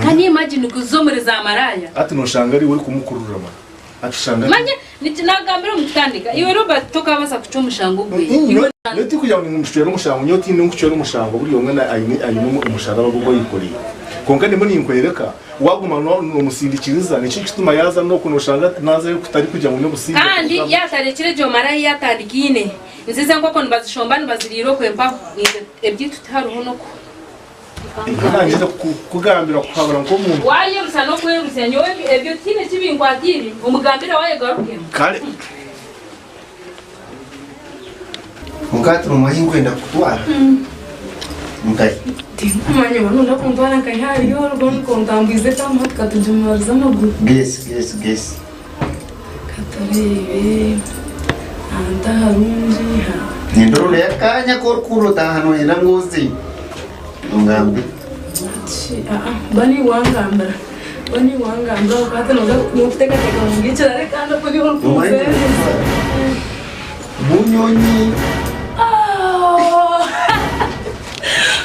Speaker 6: kandi imagine kuzomure za maraya
Speaker 7: ati no shanga ari uri kumukurura ma ati shanga
Speaker 6: manye nitinagambira mutandika iwe Robert to kabasa kucumushango gwe
Speaker 7: iwe noti kujya mu mushuye n'umushango nyoti n'ukucyo n'umushango buri umwe na ayi mu umushara bagwo yikoriye konka ndimo ninkwereka waguma no musindikiriza nicyo kituma yaza no kunoshanga naza kutari kujya mu n'ubusindi
Speaker 6: kandi yatarekire jo maraya yatandikine nziza ngoko nibazishombana baziriro kwempa ebyitu taruho no
Speaker 7: ngize kugambira kwabara ngo umuntu
Speaker 6: waye rusano kwengusya nyowe ebyo tine kibingwagiri umugambira waye garuke
Speaker 7: kale
Speaker 10: mukatru mahingwenda kutwara mukai
Speaker 1: Manya banunda kuntwara nkahari yo rwon kontambize kama katujumariza amaguru
Speaker 10: guess
Speaker 1: katarebe anta harunji ha
Speaker 10: nindoro yakanya korkulo tahano ina ngozi ngambi
Speaker 1: bani wangambara ukata noda kuteka teka mungichira rekanda kuri urkuze
Speaker 10: munyonyi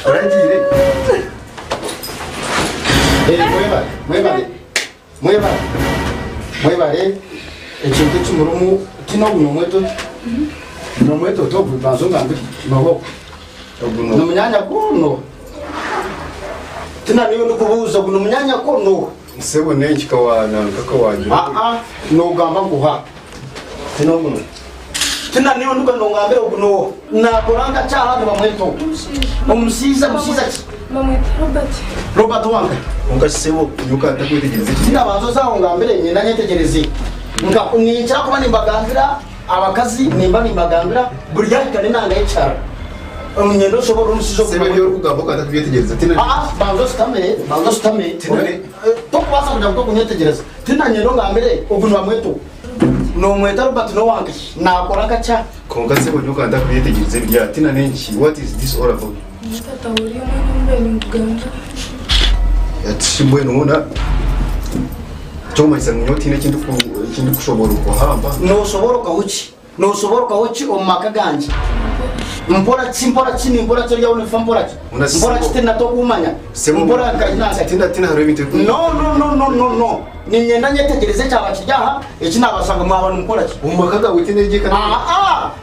Speaker 10: orangire mwebale ekintu kimurumu kino nomweto to bubanzo ngambi noho nomunyanya kono tina niyo nukubuza kuno munyanya kono
Speaker 7: sebo nenki kawana kakawanje
Speaker 10: nogamba nguha tino muno tina niyo nukanongambe okuno nakoranga cyaha bamweto omusiza
Speaker 1: mamwita
Speaker 10: Robert wange
Speaker 7: ungasebo yuka atakwitegereza
Speaker 10: tina banzo zaho ngambere nyina nyetegereze nga nicara kuba nimbagambira abakazi nimbagambira buri yakane nanga yicara umunyendo shobora umusizo
Speaker 7: sebo byo kugamba ko atakwitegereza tina
Speaker 10: banzo stame to kwasa kuja ko kunyetegereza tina nyendo ngambere ogunwa mweto no mweta Robert no wange nakora gacha
Speaker 7: konga sebo yuka atakwitegereza bya tina nenki what is this all about
Speaker 1: tata uri mwana ngamba
Speaker 7: yatishimwe nona choma isangunyoti n'ikindi kushobora kuhamba
Speaker 10: no soboro kawuchi omaka ganje mpora chini mpora chali yaone mpora chitena to kumanya mpora kanyanga
Speaker 9: tina haro ibintu
Speaker 10: no ninyenda nyetegereze cyaba kijyaha ekinabasanga mwabana mpora chi
Speaker 9: umakaga witene kana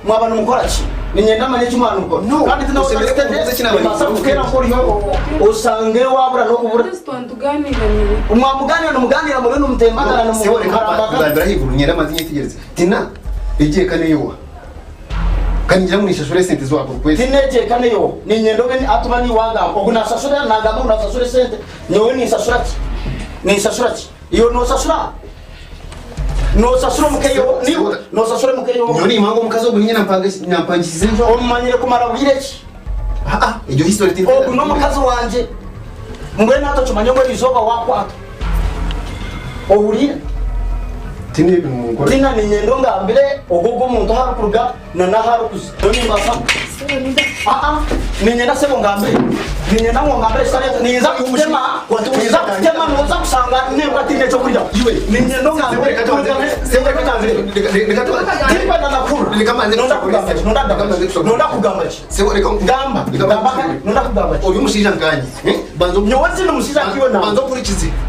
Speaker 10: mwabana mpora chi ninyenda manye kimwana uko kandi tina usemeze kinabasa kukera ko yo usange wabura no kubura umuganira muri n'umutembagara no mu
Speaker 9: karamba ndahiguru nyenda mazi nyetegereze tina igiye kane yo kanjira muri shashore sente zo ako kwese
Speaker 10: tineje kane yo ni nyendo beni atuma ni wanga oguna sashore nanga mu na sashore sente nyowe ni sashurati iyo no sashura mukeyo ni no sashura mukeyo
Speaker 9: nyoni mango mukazo guhinya nampangisize njo
Speaker 10: omanyire kumara bwireki
Speaker 9: iyo history tiri
Speaker 10: oguno mukazo wanje mwe nato chumanyo ngo izoba wakwato ohurira
Speaker 9: tini ibintu
Speaker 10: tina ni nyendo ngambire ogogo muntu harukuruga na naharukuzi noni mbasa ni nyenda sebo ngambire ni nyenda ngo ngambire sare niza kutema noza kusanga nibwa tine cyo kurya iwe ni nyendo ngambire sebo katanze tipa na nakuru likamanye nonda kugamba
Speaker 9: sebo reka
Speaker 10: gamba nonda kugamba
Speaker 9: oyu mushinja nganye banzo
Speaker 10: nyowazi no mushinja kiwe na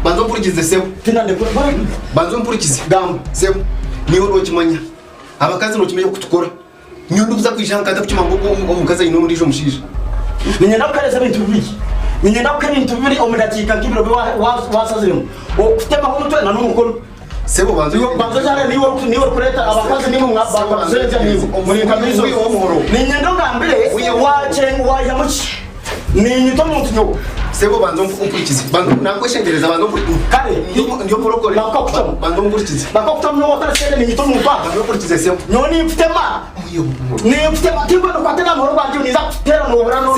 Speaker 9: banzo purikize sebo
Speaker 10: tina ndekura
Speaker 9: banzo purikize gamba sebo niho nokimanya abakazi nokimenya kutukora nyundu kuza kwishanga kata kuchima ngo umukaza ino ndisho mushije
Speaker 10: ninyenda kukareza ibintu bibiri ninyenda gukora ibintu bibiri omudatika nk'ibiro wasaziremo okutema umutwe na n'umukono
Speaker 9: sebo
Speaker 10: banzo cyane niwe kureta abakazi nimwe mwabakazenza nimwe muri kamizo ninyenda ngambire wayamuki ninyito muntu nyo
Speaker 9: sebo banzo mpurikize banzo nakweshengereza banzo
Speaker 10: kare
Speaker 9: ndio porokore
Speaker 10: nakokutama
Speaker 9: banzo mpurikize
Speaker 10: nakokutama no wakasene ninyito muntu
Speaker 9: banzo mpurikize sebo
Speaker 10: nyoni mfitema ni mfitema timba no kwatena mu rwanda niza kutera no burano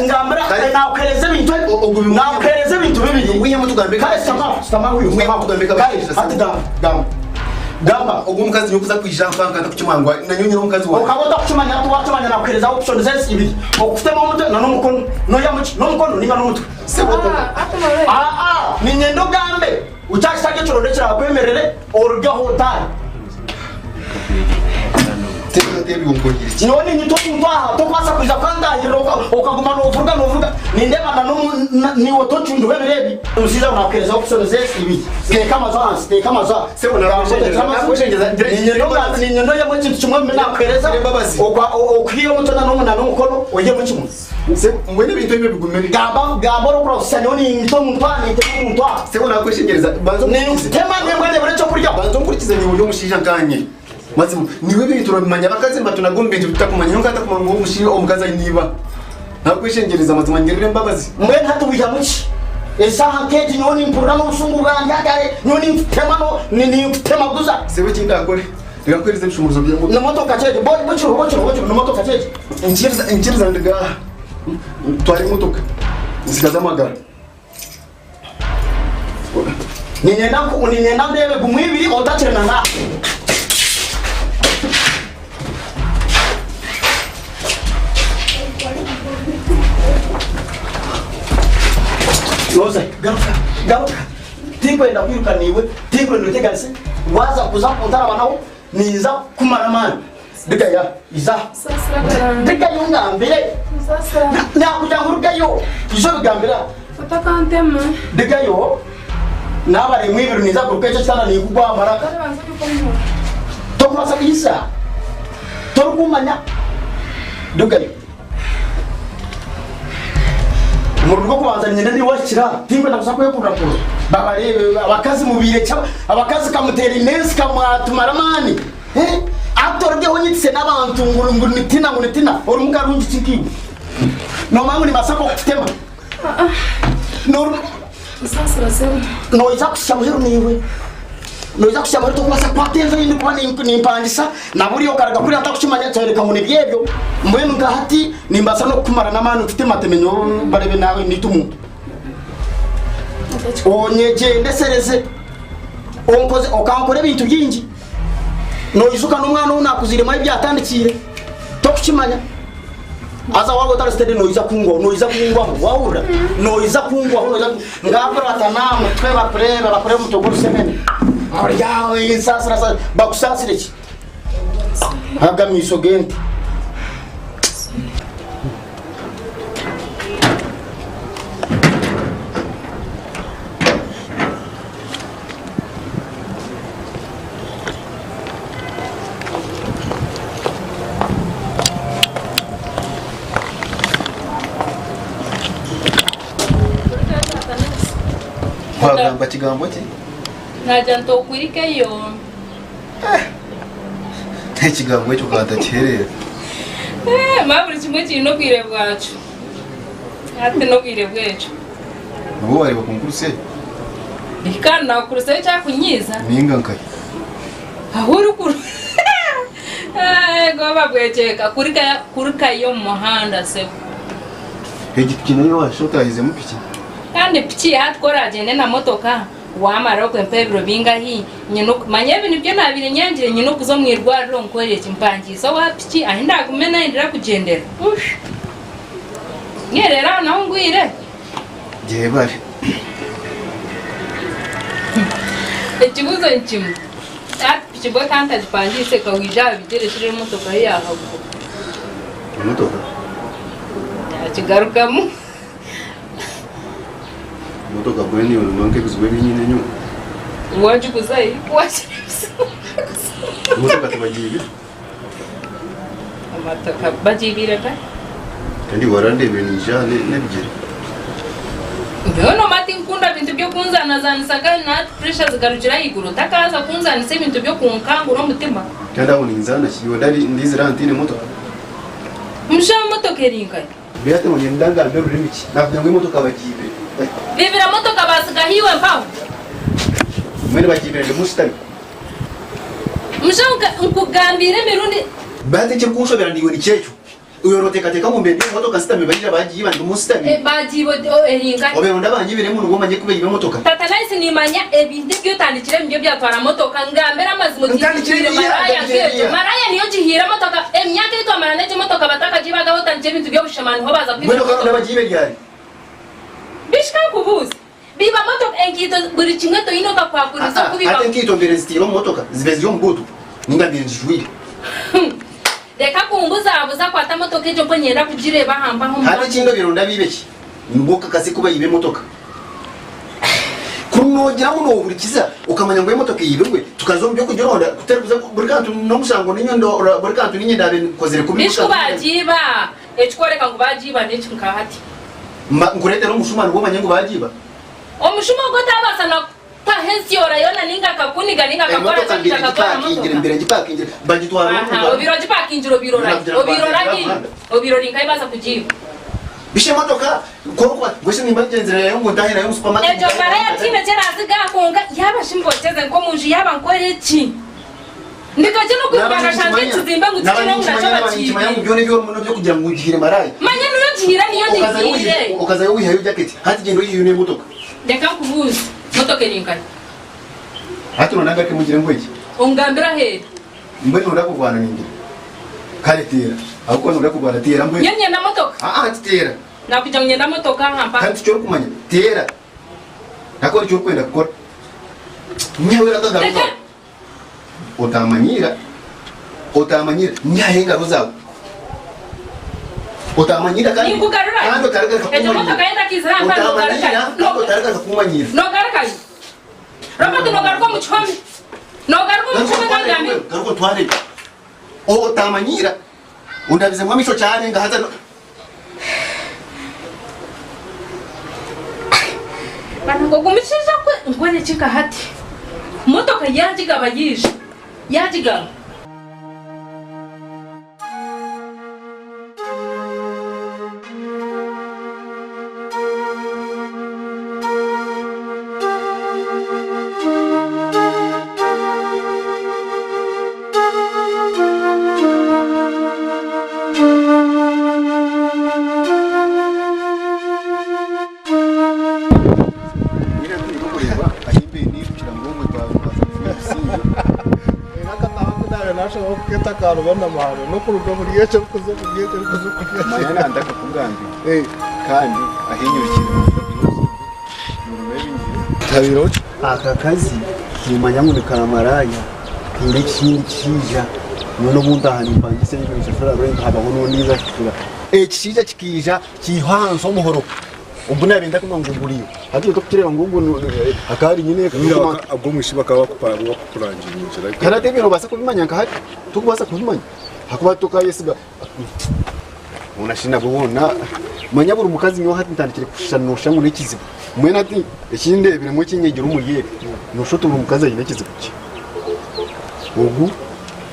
Speaker 10: ngambire nakweleze bintu bibiri
Speaker 9: wiye mutugambe
Speaker 10: kare sama huyu
Speaker 9: mutugambe
Speaker 10: kare ati gamba
Speaker 9: ogumukazi nyokuza kwijampa nkata kuchimangwa na nyonyero mukazi wa
Speaker 10: ukabota kuchimanya tuwachimanya na kueleza option zesi ibiri okufitema umutwe na n'umukono no yamuki n'umukono ninga n'umutwe
Speaker 9: sebo
Speaker 10: ni nyendo gambe uchashage chorode chira kwemerere orga hotari
Speaker 9: tebi umkogiri
Speaker 10: none nyito mva to kwasa kuza kanda hiroka okaguma no vuga nindeba na ni woto chundu beberebi usiza unakeleza option zesi ibiri kama za
Speaker 9: sebo na kweshengeza
Speaker 10: ni nyendo yamwe chintu chimwe mena keleza okwiyo mutona no mukono oye muchimu
Speaker 9: sebo mwene bintu ibe bigumeri
Speaker 10: gamba ro process none nyito mutwani te mutwa
Speaker 9: sebo na kweshengereza banzo
Speaker 10: ni tema nyemwe bure cyo kurya
Speaker 9: banzo nkurikize ni uyo mushija kanye mazimu niwe bintu turabimanya bakazi mbatunagomba bintu bitakumanya nkata kumango umushiri omukaza niba nakwishengereza mazimu ngirire mbabazi
Speaker 10: mwe ntatubuja muki esaha keji nyoni mpurana usungu bwanjagare nyoni temano ni temaguza
Speaker 9: sebe kindakore ndakwereze bishumuzo byangu
Speaker 10: na moto kacheje bocho na moto kacheje
Speaker 9: inchiriza ndiga twari motoka zikaza magara
Speaker 10: ninyenda ndebe kumwibiri otachirana na Loza, garuka. Tingo enda kwiruka niwe, tingo ndo tegase. Waza kuza kontara banawo, niza kumaramana. Dika ya, iza. Dika yunga mbere. Na kujanguruka yo. Izo bigambira.
Speaker 1: Atakantema.
Speaker 10: Dika yo. Nabare mwibiru niza kurukecha cyana ni kugwa maraka. Tokumasa isa. Torukumanya. Dika yo. Murugo kubanza nyenda ni washira timbe nakusako yo kuraporo babarebe abakazi mubire cyaba abakazi kamutera inesi kamatumaramani atorge honyitse n'abantu ngurunguru nitina orumuka rungi kinki no mangu ni masako kutema no
Speaker 1: sasa sasa
Speaker 10: no izakushamuhiru niwe no izakushamuhiru tukwasa kwatenza yindi kwa nimpandisa naburi okaraga kuri atakushimanya cyane kamune byebyo mbwenu ngahati nimbasa no kumara namanu mfite matemenyo barebe nawe nitumu onyeje ndesereze onkoze okankore bintu byingi no izuka n'umwana unakuzirema ibyatandikire tokukimanya aza wabo tarastede no iza kungwa wawura no iza kungwa ngabura atanamu tweba preba mutoguru semene yawe insasira bakusasire ki agamiso genti
Speaker 9: Wagamba kigambo ki?
Speaker 6: Najya ntokwirike yo.
Speaker 9: Ikigambo cyo katakerera.
Speaker 6: Maburi kimwe kiri no kwire bwacu. Ate no kwire bwecu.
Speaker 9: Ubu wari bakunkuruse?
Speaker 6: Ikana kuruse cyakunyiza.
Speaker 9: Ninga nkai.
Speaker 6: Ahuru kuru. Goba bweceka kurika yo mu muhanda se.
Speaker 9: Igikino yo washota hizemo piki.
Speaker 6: Kandi piki hatkora agende na motoka. Wamara ko empebro bingahi nyino manye ibintu byo nabire nyangire nyino kuzo mwirwariro nkoreye kimpangiso wa piki ahinda kumena indira kugendera. Nyerera naho ngwire.
Speaker 9: Je bari.
Speaker 6: Ekibuzo nkimu. Piki bwo kanta gipangise ka wija bitereshire motoka yaho.
Speaker 9: Motoka.
Speaker 6: Kigarukamu.
Speaker 9: Motoka bweni umanke kuzwe binyine nyo.
Speaker 6: Waje kuzai waje.
Speaker 9: Motoka tabagiye.
Speaker 6: Amataka bajibira ka.
Speaker 9: Kandi warande benijane nebigere.
Speaker 6: Ndono mati nkunda bintu byo kunzana zanisaka na pressure zigarukira iguru takaza kunzana se bintu byo kunkangura umutima.
Speaker 9: Kandi aho ninzana kiyo ndari ndizira antine motoka.
Speaker 6: Musha motoka erinka.
Speaker 9: Biyate mu ndanga mbere rimiki. Navuga ngo motoka bagibe.
Speaker 6: Bibira motoka basigahiwe mpaho.
Speaker 9: Mwene bagibe ndi mustari.
Speaker 6: Musha nkugambire mirundi.
Speaker 9: Bate cyo kushobera ndiwe ni cyecho. Uyo rotekateka mu mbende motoka sitame bagira bagiye ndi mustari.
Speaker 6: Bagibo erinka.
Speaker 9: Obero ndabangibire mu rugo manye kubeyibe motoka.
Speaker 6: Tata naisi nimanya ebinde byo tandikire mbyo byatwara motoka ngambera amazimo gikire maraya niyo gihira motoka emyaka ito amarane je motoka bataka jibaga hotanje bintu byo bushamani ho baza
Speaker 9: kwiba motoka ndabagibe ryari
Speaker 6: bishika kubuza biba motoka enkito buri kimwe to ino kakwakuriza kubiba
Speaker 9: ate nkito mbere zitiro motoka zivezyo mbuto ninga mbere njijwire
Speaker 6: Deka kumbuza abuza kwata motoka ejo ponyera kujireba hamba ho
Speaker 9: hata kindo bironda bibeki ngoka kasi kuba yibe motoka kunogira muno uburikiza ukamanya ngo imotoka yibengwe tukazombye kugironda kuteruza buri kantu no musango ninyondo buri kantu ninyendabe kozere kubisha
Speaker 6: Bishko bajiba echikoreka ngo bajiba nechika hati
Speaker 9: nguretera umushumano ngo manye ngo bajiba
Speaker 6: omushuma ngo tabasa na tahesiora yona ninga kakuniga ninga kakora chaka kwa motoka
Speaker 9: imbere gipakingira bagitwara
Speaker 6: obiro gipakingira obiro ninga ibaza kujiba
Speaker 9: bishe motoka kwa gwese nimagenzera yo mundahira yo supermarket
Speaker 6: ejo baraya tine cyera ziga kunga yaba shimboteze ngo munji yaba nkorechi ndiko cyo kwibara shanje tuzimba ngo tukine ngo nacho bachibi
Speaker 9: manyangu byone byo muno byo kugira ngo ugire marayi
Speaker 6: manya nuyo jira niyo ndikire
Speaker 9: ukaza yo wihayo jacket hati gendo yiyo motoka
Speaker 6: ndeka kubuza motoka erinka
Speaker 9: hati nonanga ke mugira ngo iki
Speaker 6: ungambira he
Speaker 9: mbone urakugwana ningira kale tera akuko urakugwana tera mbwe
Speaker 6: nyenye na motoka
Speaker 9: tera
Speaker 6: nakuja ngenda motoka hapa
Speaker 9: kandi cyo kumanya tera nakora cyo kwenda gukora nyawe rakagaruka utamanyira nyahenga ruzawo utamanyira kandi
Speaker 6: nikugarura
Speaker 9: kandi karaka
Speaker 6: ejo motoka yenda kizamba
Speaker 9: karaka kumanyira
Speaker 6: no garaka Roberto no garuka mu chome no garuka mu chome kandi
Speaker 9: garuka tware utamanyira undabize mwamisho cyane ngahaza
Speaker 6: Banango gumishiza kwe ngone chika hati motoka yajiga bayisha yajiga
Speaker 7: Karubona maharo no kuruga muri yecho kuzo mayana ndaka kugambi kandi ahinyurikira tabiro
Speaker 9: aka kazi kimanya ngo nikamaraya kinde kija none umuntu ahani mbangise n'ibintu cyafara rero habaho n'uniza kira kija kikija kihanso muhoro ubwo nabenda kumangunguriyo hati to kireba ngungu akari nyine
Speaker 7: abwo mwishiba kawa kupanga kurangira inzira
Speaker 9: kana tebiro basa kubimanya kahati tukubasa kubimanya hakuba tukayesiga unashina bubona manya buri mukazi nyo hati ntandikire kushanosha mu nekizibu mwena ati ikinde bire mu kinyegira umuriye noshoto buri mukazi yine kizibu ki ubu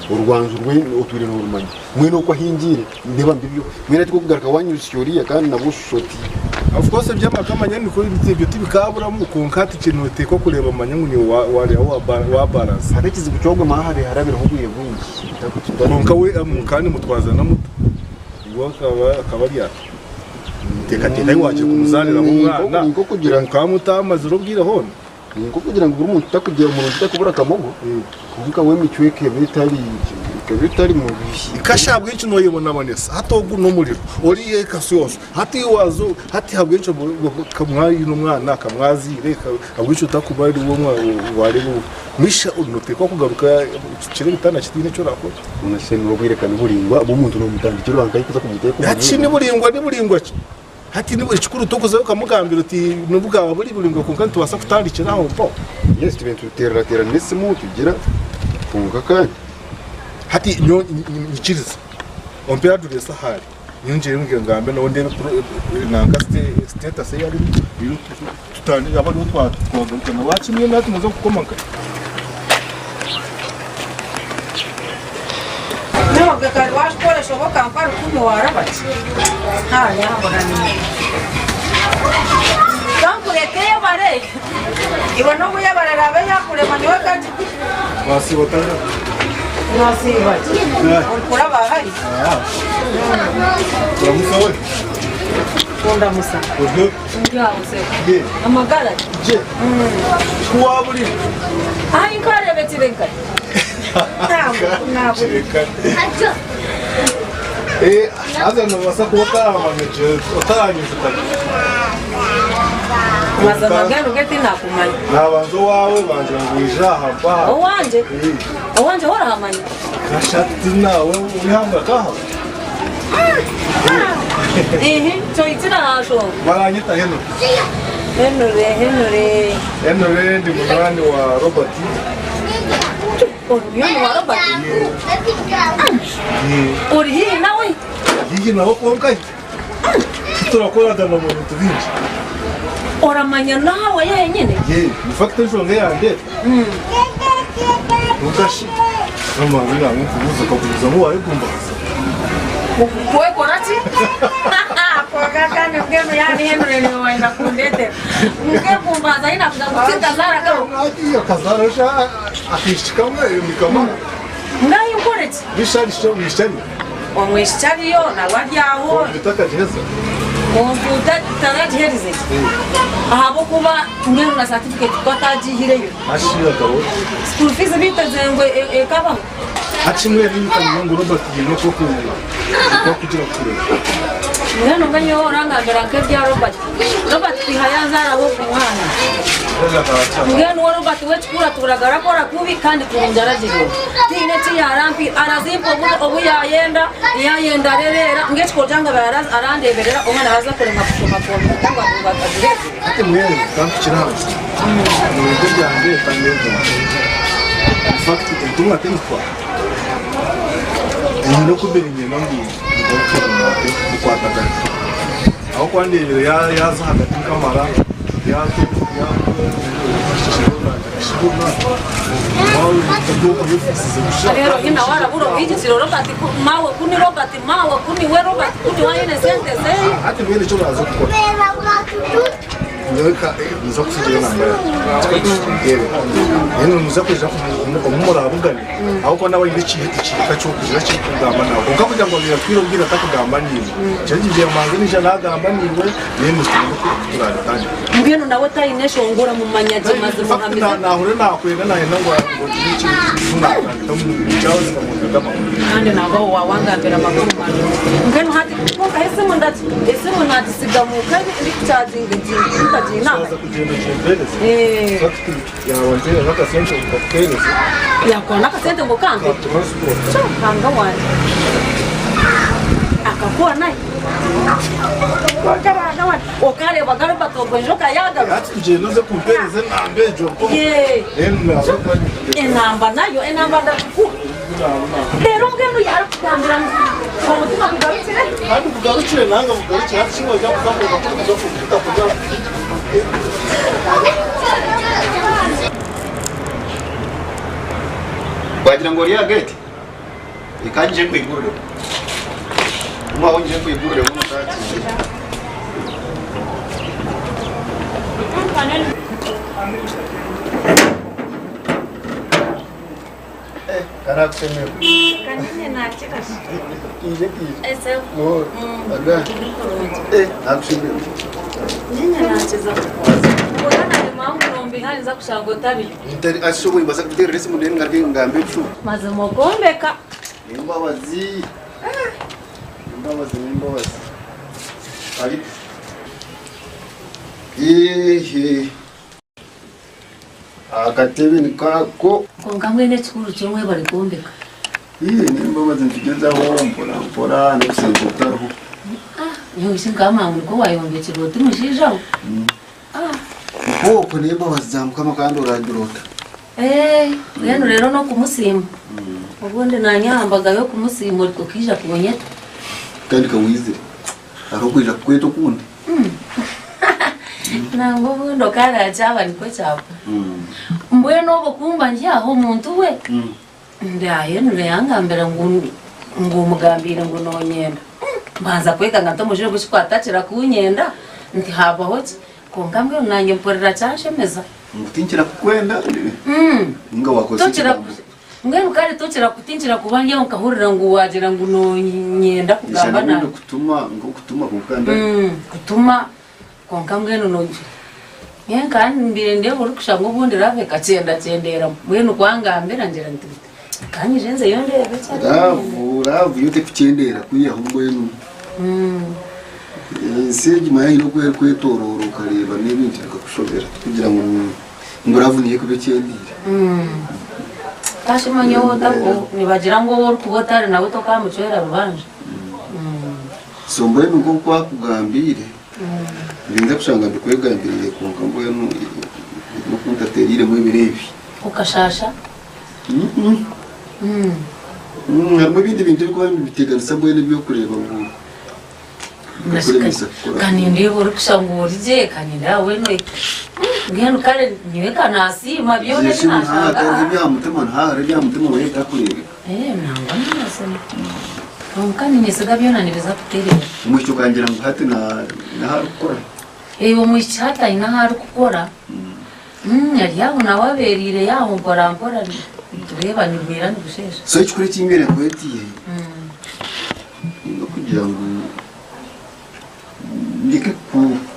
Speaker 9: urwanzu rwe utwire no rumanya mwene uko hingire ndeba mbibyo mwene tiko kugaruka wanyusyoriya kandi nabushoti
Speaker 7: of course byamakamanya ni kuri ibyo tibikabura mu konkati kintu teko kureba amanyangu ni wa balance
Speaker 9: hari kizibu cyogwe mahare harabira ho guye bungi
Speaker 7: konka we kandi mutwaza na muto akaba ari yaka teka iwaje kumuzanira mu mwana
Speaker 9: nko kugira ngo
Speaker 7: kamutamaze urubwira hone
Speaker 9: nko kugira ngo umuntu utakugira umuntu utakubura kamogo kuvuga we micyweke bitari mu bishi
Speaker 7: kashabwe cyo no yibona bonesa hatogu no muriro ori kasiyose hati wazo hati habwe cyo kamwayi no mwana kamwazire habwe cyo utakubari uwo mwana wari misha unote ko kugaruka kire bitana kitine cyo rakora
Speaker 9: unasheni rubwirekana buringwa abo muntu no mutandikiro bangaye kuza kumuteka
Speaker 7: hati ni buringwa hati ni chikuru tokoza ukamugambira uti nubuga buri buringwa kunka tuwasa kutandikira aho po
Speaker 9: yes tubentu terera nese mu tugira kunga kandi
Speaker 7: hati nyikiriza ompera dure sahari nyongere mbwira ngambe no ndebe nanga status yari biru tutani abantu twagaruka na bakimwe nati muzo kukomanga
Speaker 11: no gakari washkore shoboka mpara kumwe warabati ha yabona ni kankurekeye bare ibo no muyabarara abayakurema niwe kandi
Speaker 7: wasibotanga
Speaker 11: nasiba ukura bahari
Speaker 7: uramusawe
Speaker 11: konda musa
Speaker 7: ubwo
Speaker 11: ngiye amagara
Speaker 7: je kuwaburi
Speaker 11: ai nkare betirenka
Speaker 7: aza no basa kuba amameje utaranyuze
Speaker 11: maza magano geti nakumanya
Speaker 7: nabanzo wawe banje ngwija hapa
Speaker 11: owanje warahamanya
Speaker 7: kashati nawe uyihamba kaha
Speaker 11: cyo itira hasho
Speaker 7: baranyita heno Henry ndi munani wa Robert
Speaker 11: Oriyo wa Robert Oriyo nawe
Speaker 7: Yigi nawe konka turakora dano mu bintu byinshi
Speaker 11: oramanya nawe yenyene
Speaker 7: in fact nshonge yande ugashi mama bila mkubuza kubuza mu wayo kumba
Speaker 11: Kwe korati? Kwa kani mgeno yani Henry ni waina kundete. Mgeno kumbaza ina kutika zara kao.
Speaker 7: Iyo kazara sha akishika mwe mikama.
Speaker 11: Ngai ukoreti?
Speaker 7: Bishari sho bishari.
Speaker 11: Omwishari yo na wajyaho.
Speaker 7: Bitaka jeza.
Speaker 11: Omfuta taraji herize. Ahabo kuba mgeno na certificate kwa taji hireyo.
Speaker 7: Ashira kawo.
Speaker 11: School fees bitazengo ekaba.
Speaker 7: Hachimwe rinka ngo Robert yino ko kugira kure.
Speaker 11: Mgeno nganyo oranga garake bya Robert kwihayazara bo kumwana. Mgeno wa Robert wechukura turagara kora kubi kandi kurunjara jiro. Tine ti yarampi arazimpo obu yayenda rerera ngechiko janga baraz arandeberera omwana haza kurema kushoma kwa mutangwa bakadire.
Speaker 7: Ate mwene kampikira. Ngo byange tanyezo. In fact ndumva tempo. Ino kubirinye nambi kwataka. Aho kwandebere yaza hagati kamara
Speaker 11: Rero ina wara buro ijisiro Robert mawe kuni we Robert kuni wayene sente sei.
Speaker 7: Ati mwene cyo baza gukora. Nyoka nizo kusigira nambara. Eno nizo kuja kumumura abugani. Aho ko nawe ibici kacho kugira kigamba nawe. Uka kugira ngo birakwiro bwira takugamba niwe. Cyaje bya manzi ni jana gamba niwe nene turara kandi.
Speaker 11: Mgeno nawe tayinesho ngora mu manyaje maze muhameza.
Speaker 7: Nahure nakwega naye nangwa ngo ibici tunaka tamu cyawe ngamunda
Speaker 11: kandi nabo wawangambira makuru manje. Mgeno hati ko kahise mu ndati sigamuka charging kajina.
Speaker 7: Yawantera nakasente ukakereza.
Speaker 11: Yakona kasente ngokande. Hanga wani. Akakuwa naye. Wakara wani. Okare bagara batogonjo kayaga.
Speaker 7: Ati je noze kumpereza nambejo.
Speaker 11: Enamba nayo enamba ndaku. Rero mgeno yarakugambira ngo mutima bigarukire.
Speaker 7: kandi kugarukire nanga mugarukire hati kimwe cyo kuza
Speaker 9: wagira ngo riya gate ikanje kwigurira umwa wonje kwigurira mu mutati Karakter
Speaker 11: Kanine nakirashe.
Speaker 9: kije kije.
Speaker 11: Ese.
Speaker 9: No. Aga. Nakushimira.
Speaker 11: Nyine nakiza kukoza. Ubona ni mpamvu nombi nkani za kushaka utabi.
Speaker 9: Interi ashoboye mbasa kutererese mu ndenge ngarwe ngambe cyo.
Speaker 11: Maze mugombeka.
Speaker 9: Imbabazi. Imbabazi. Ari. Akatebe ni kako.
Speaker 11: Kongamwe ne chikuru chomwe bari gombeka.
Speaker 9: Nimbabazi ntigeza aho mpora no kusenga
Speaker 11: Yo singama ngo wayombe chiroti mushijaho.
Speaker 9: Koko nimbabazi zamukama kandi uragirota.
Speaker 11: Yano rero no kumusimba. Ubundi nanyambaga yo kumusimba ariko kija kubonyeta.
Speaker 9: Kandi kawizire. Arokwija kweto kundi.
Speaker 11: Nango bundo kala chaba niko chapa. Mbweno bokumba njaho umuntu we. Ndaye nure yangambira ngumugambira ngo nonyenda. Mbanza kweka ngatomuje gushikwatakira kunyenda. Ndi haba hoje. Kongamwe nanye mporera cyashemeza.
Speaker 9: Mutinjira kukwenda. Nga wakoze.
Speaker 11: Ngene kare tokira kutinjira kubanje nkahurira ngo wagira ngo nonyenda kugamba na.
Speaker 9: Kutuma kukanda.
Speaker 11: Kutuma kongamwe no Yenga mbire ndebo rukushango bundi rave kacenda cendera mwenu kwangambira njira ndite kanyi jenze yondebe cyane
Speaker 9: ravu yote kucendera kuya humwenu seji mayi no kwetororo kareba n'ibindi bikakushobera kugira ngo nguravu niye kubecendira
Speaker 11: tashimanyo dako nibagira ngo wor kubotare nawe tokamucera rubanje
Speaker 9: somboye nuko kwakugambire Linda kushanga bikwegambiriye konka mboye no kuntaterire mu birebi
Speaker 11: ukashasha
Speaker 9: harimo ibindi bintu biko biteganisa mboye n'ibyo kureba ngo
Speaker 11: kandi ndebo rukushango urije kandi ndawe no ngene kare niwe kanasima byo ne nashaka
Speaker 9: bya mutima we takurebe
Speaker 11: nangwa nasema Mukani nyesiga byona nibiza kuterera.
Speaker 9: Umwisho kangira ngo hati na harukora.
Speaker 11: Umwisho hata ina harukora. Yari yabona waberire yaho mpora tureba nibwira nigushesha.
Speaker 9: So ikuri kimbere kwetiye. Ngo kugira ngo ndike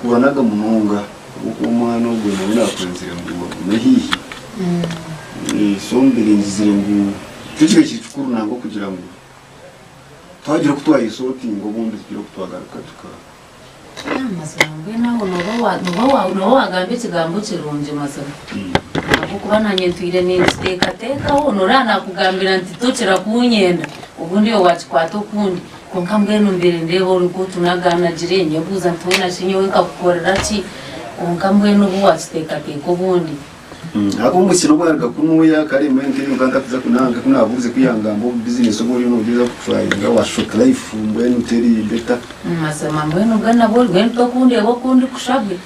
Speaker 9: kubanaga munonga uko umwana ubwo nakunzira ngo nahihi. Sombere nzire ngo tukibe kicukuru nango kugira ngo twagira kutwaye isoti ngo bundi tugira kutwagaruka tukara
Speaker 11: amazambe naho no wagambe kigambo kirunje mazana kuko nanye ntwire n'iteka teka hono rana kugambira nti tokera kunyenda ubundi yo wachikwata kundi konkambwe numbere ndebo uko tunagana jirenye buza ntona shinyo wikakukorera ki konkambwe nubu wachiteka teka ubundi
Speaker 9: Ako musino bwarga kunuya kare mente Uganda kuza kunanga kunavuze kwiyangambo business ngo yo nobyiza kutwayinga wa short life mbwe nuteri beta
Speaker 11: masema mbwe no gana bol gwen to kunde bo kundi kushabe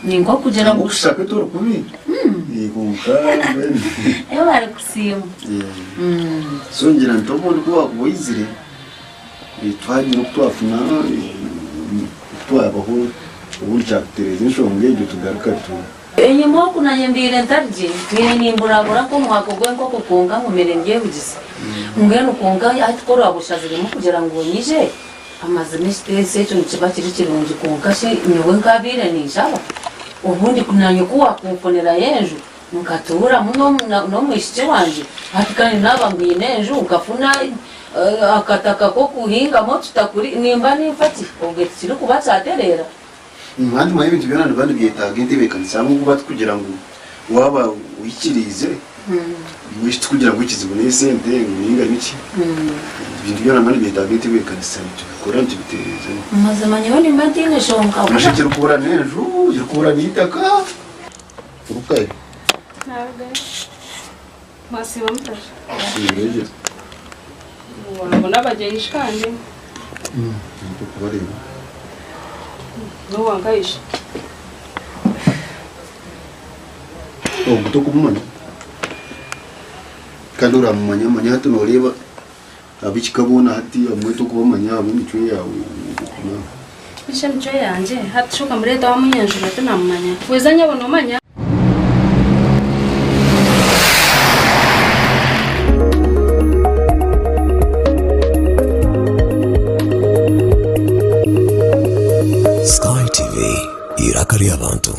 Speaker 11: ningo kugera
Speaker 9: mu kushabe to kubi igunka mbwe
Speaker 11: bari kusimu
Speaker 9: so ngira ntobo ndikuwa kuboyizire twagira kutwafuna twabaho ubundi cyakutereza inshonge ibyo tugaruka tu
Speaker 11: Enyimo kunanyembire ntarje nimbura ko mwako gwenko kukunga mumerenge bugise ngene ukunga atikora abushazire mu kugira ngo nyije amaze mistese cyo kiba kiri kirunje kunkashe nyewe ngabire nishaba ubundi kunanye kuwa kumfonera yenju mukatura muno no mwishije wanje atikani nabambwiye nenju ukafuna akataka ko kuhinga mo tutakuri nimba nifati ubwe kiri kuba cyaterera
Speaker 9: Mwandi mwa ibintu byona ndabandi byetaga intebe kanisa mu kuba kugira ngo waba wikirize wishi kugira ngo ikizibone sente nginga biki ibintu byona mani byetaga intebe kanisa tukora ntibitereze
Speaker 11: maze manyoni matine shonka
Speaker 9: mashikira ukura nejo ukura bitaka urukaye
Speaker 1: Ntabwo masiba mutasha
Speaker 9: Sireje
Speaker 1: wabona bagiye ishkanje
Speaker 9: bari
Speaker 11: no wangaisha
Speaker 9: obuto kumanya kandi uramumanya manya hatu noreba abikikabona hati amweto kubamanya abo mico yawe
Speaker 1: bishe mico yanje hatushuka mureta wa munyanjura tunamumanya weza nyabona umanya
Speaker 12: SkyTv irakari abantu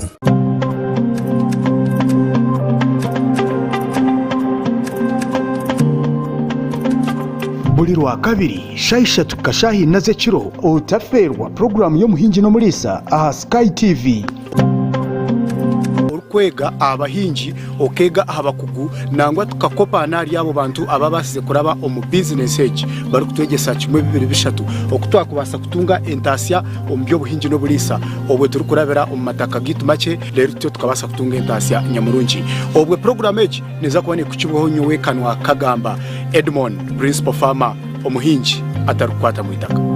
Speaker 13: buri rwa kabiri shaisha tukashahi naze kiro utaferwa program yo muhinji no murisa aha SkyTv kwega abahinji okega abakugu nangwa tukakopa nari yabo bantu ababasize kuraba omu business age bari kutwegesa kimwe bibiri bishatu okutwakubasa kutunga entasya ombyo buhinji no burisa obwe turi kurabera omu mataka gitu make rero tyo tukabasa kutunga entasya nyamurungi obwe program age neza kubone kukibuho nyowe kanwa kagamba Edmond principal farmer omuhinji atarukwata mu itaka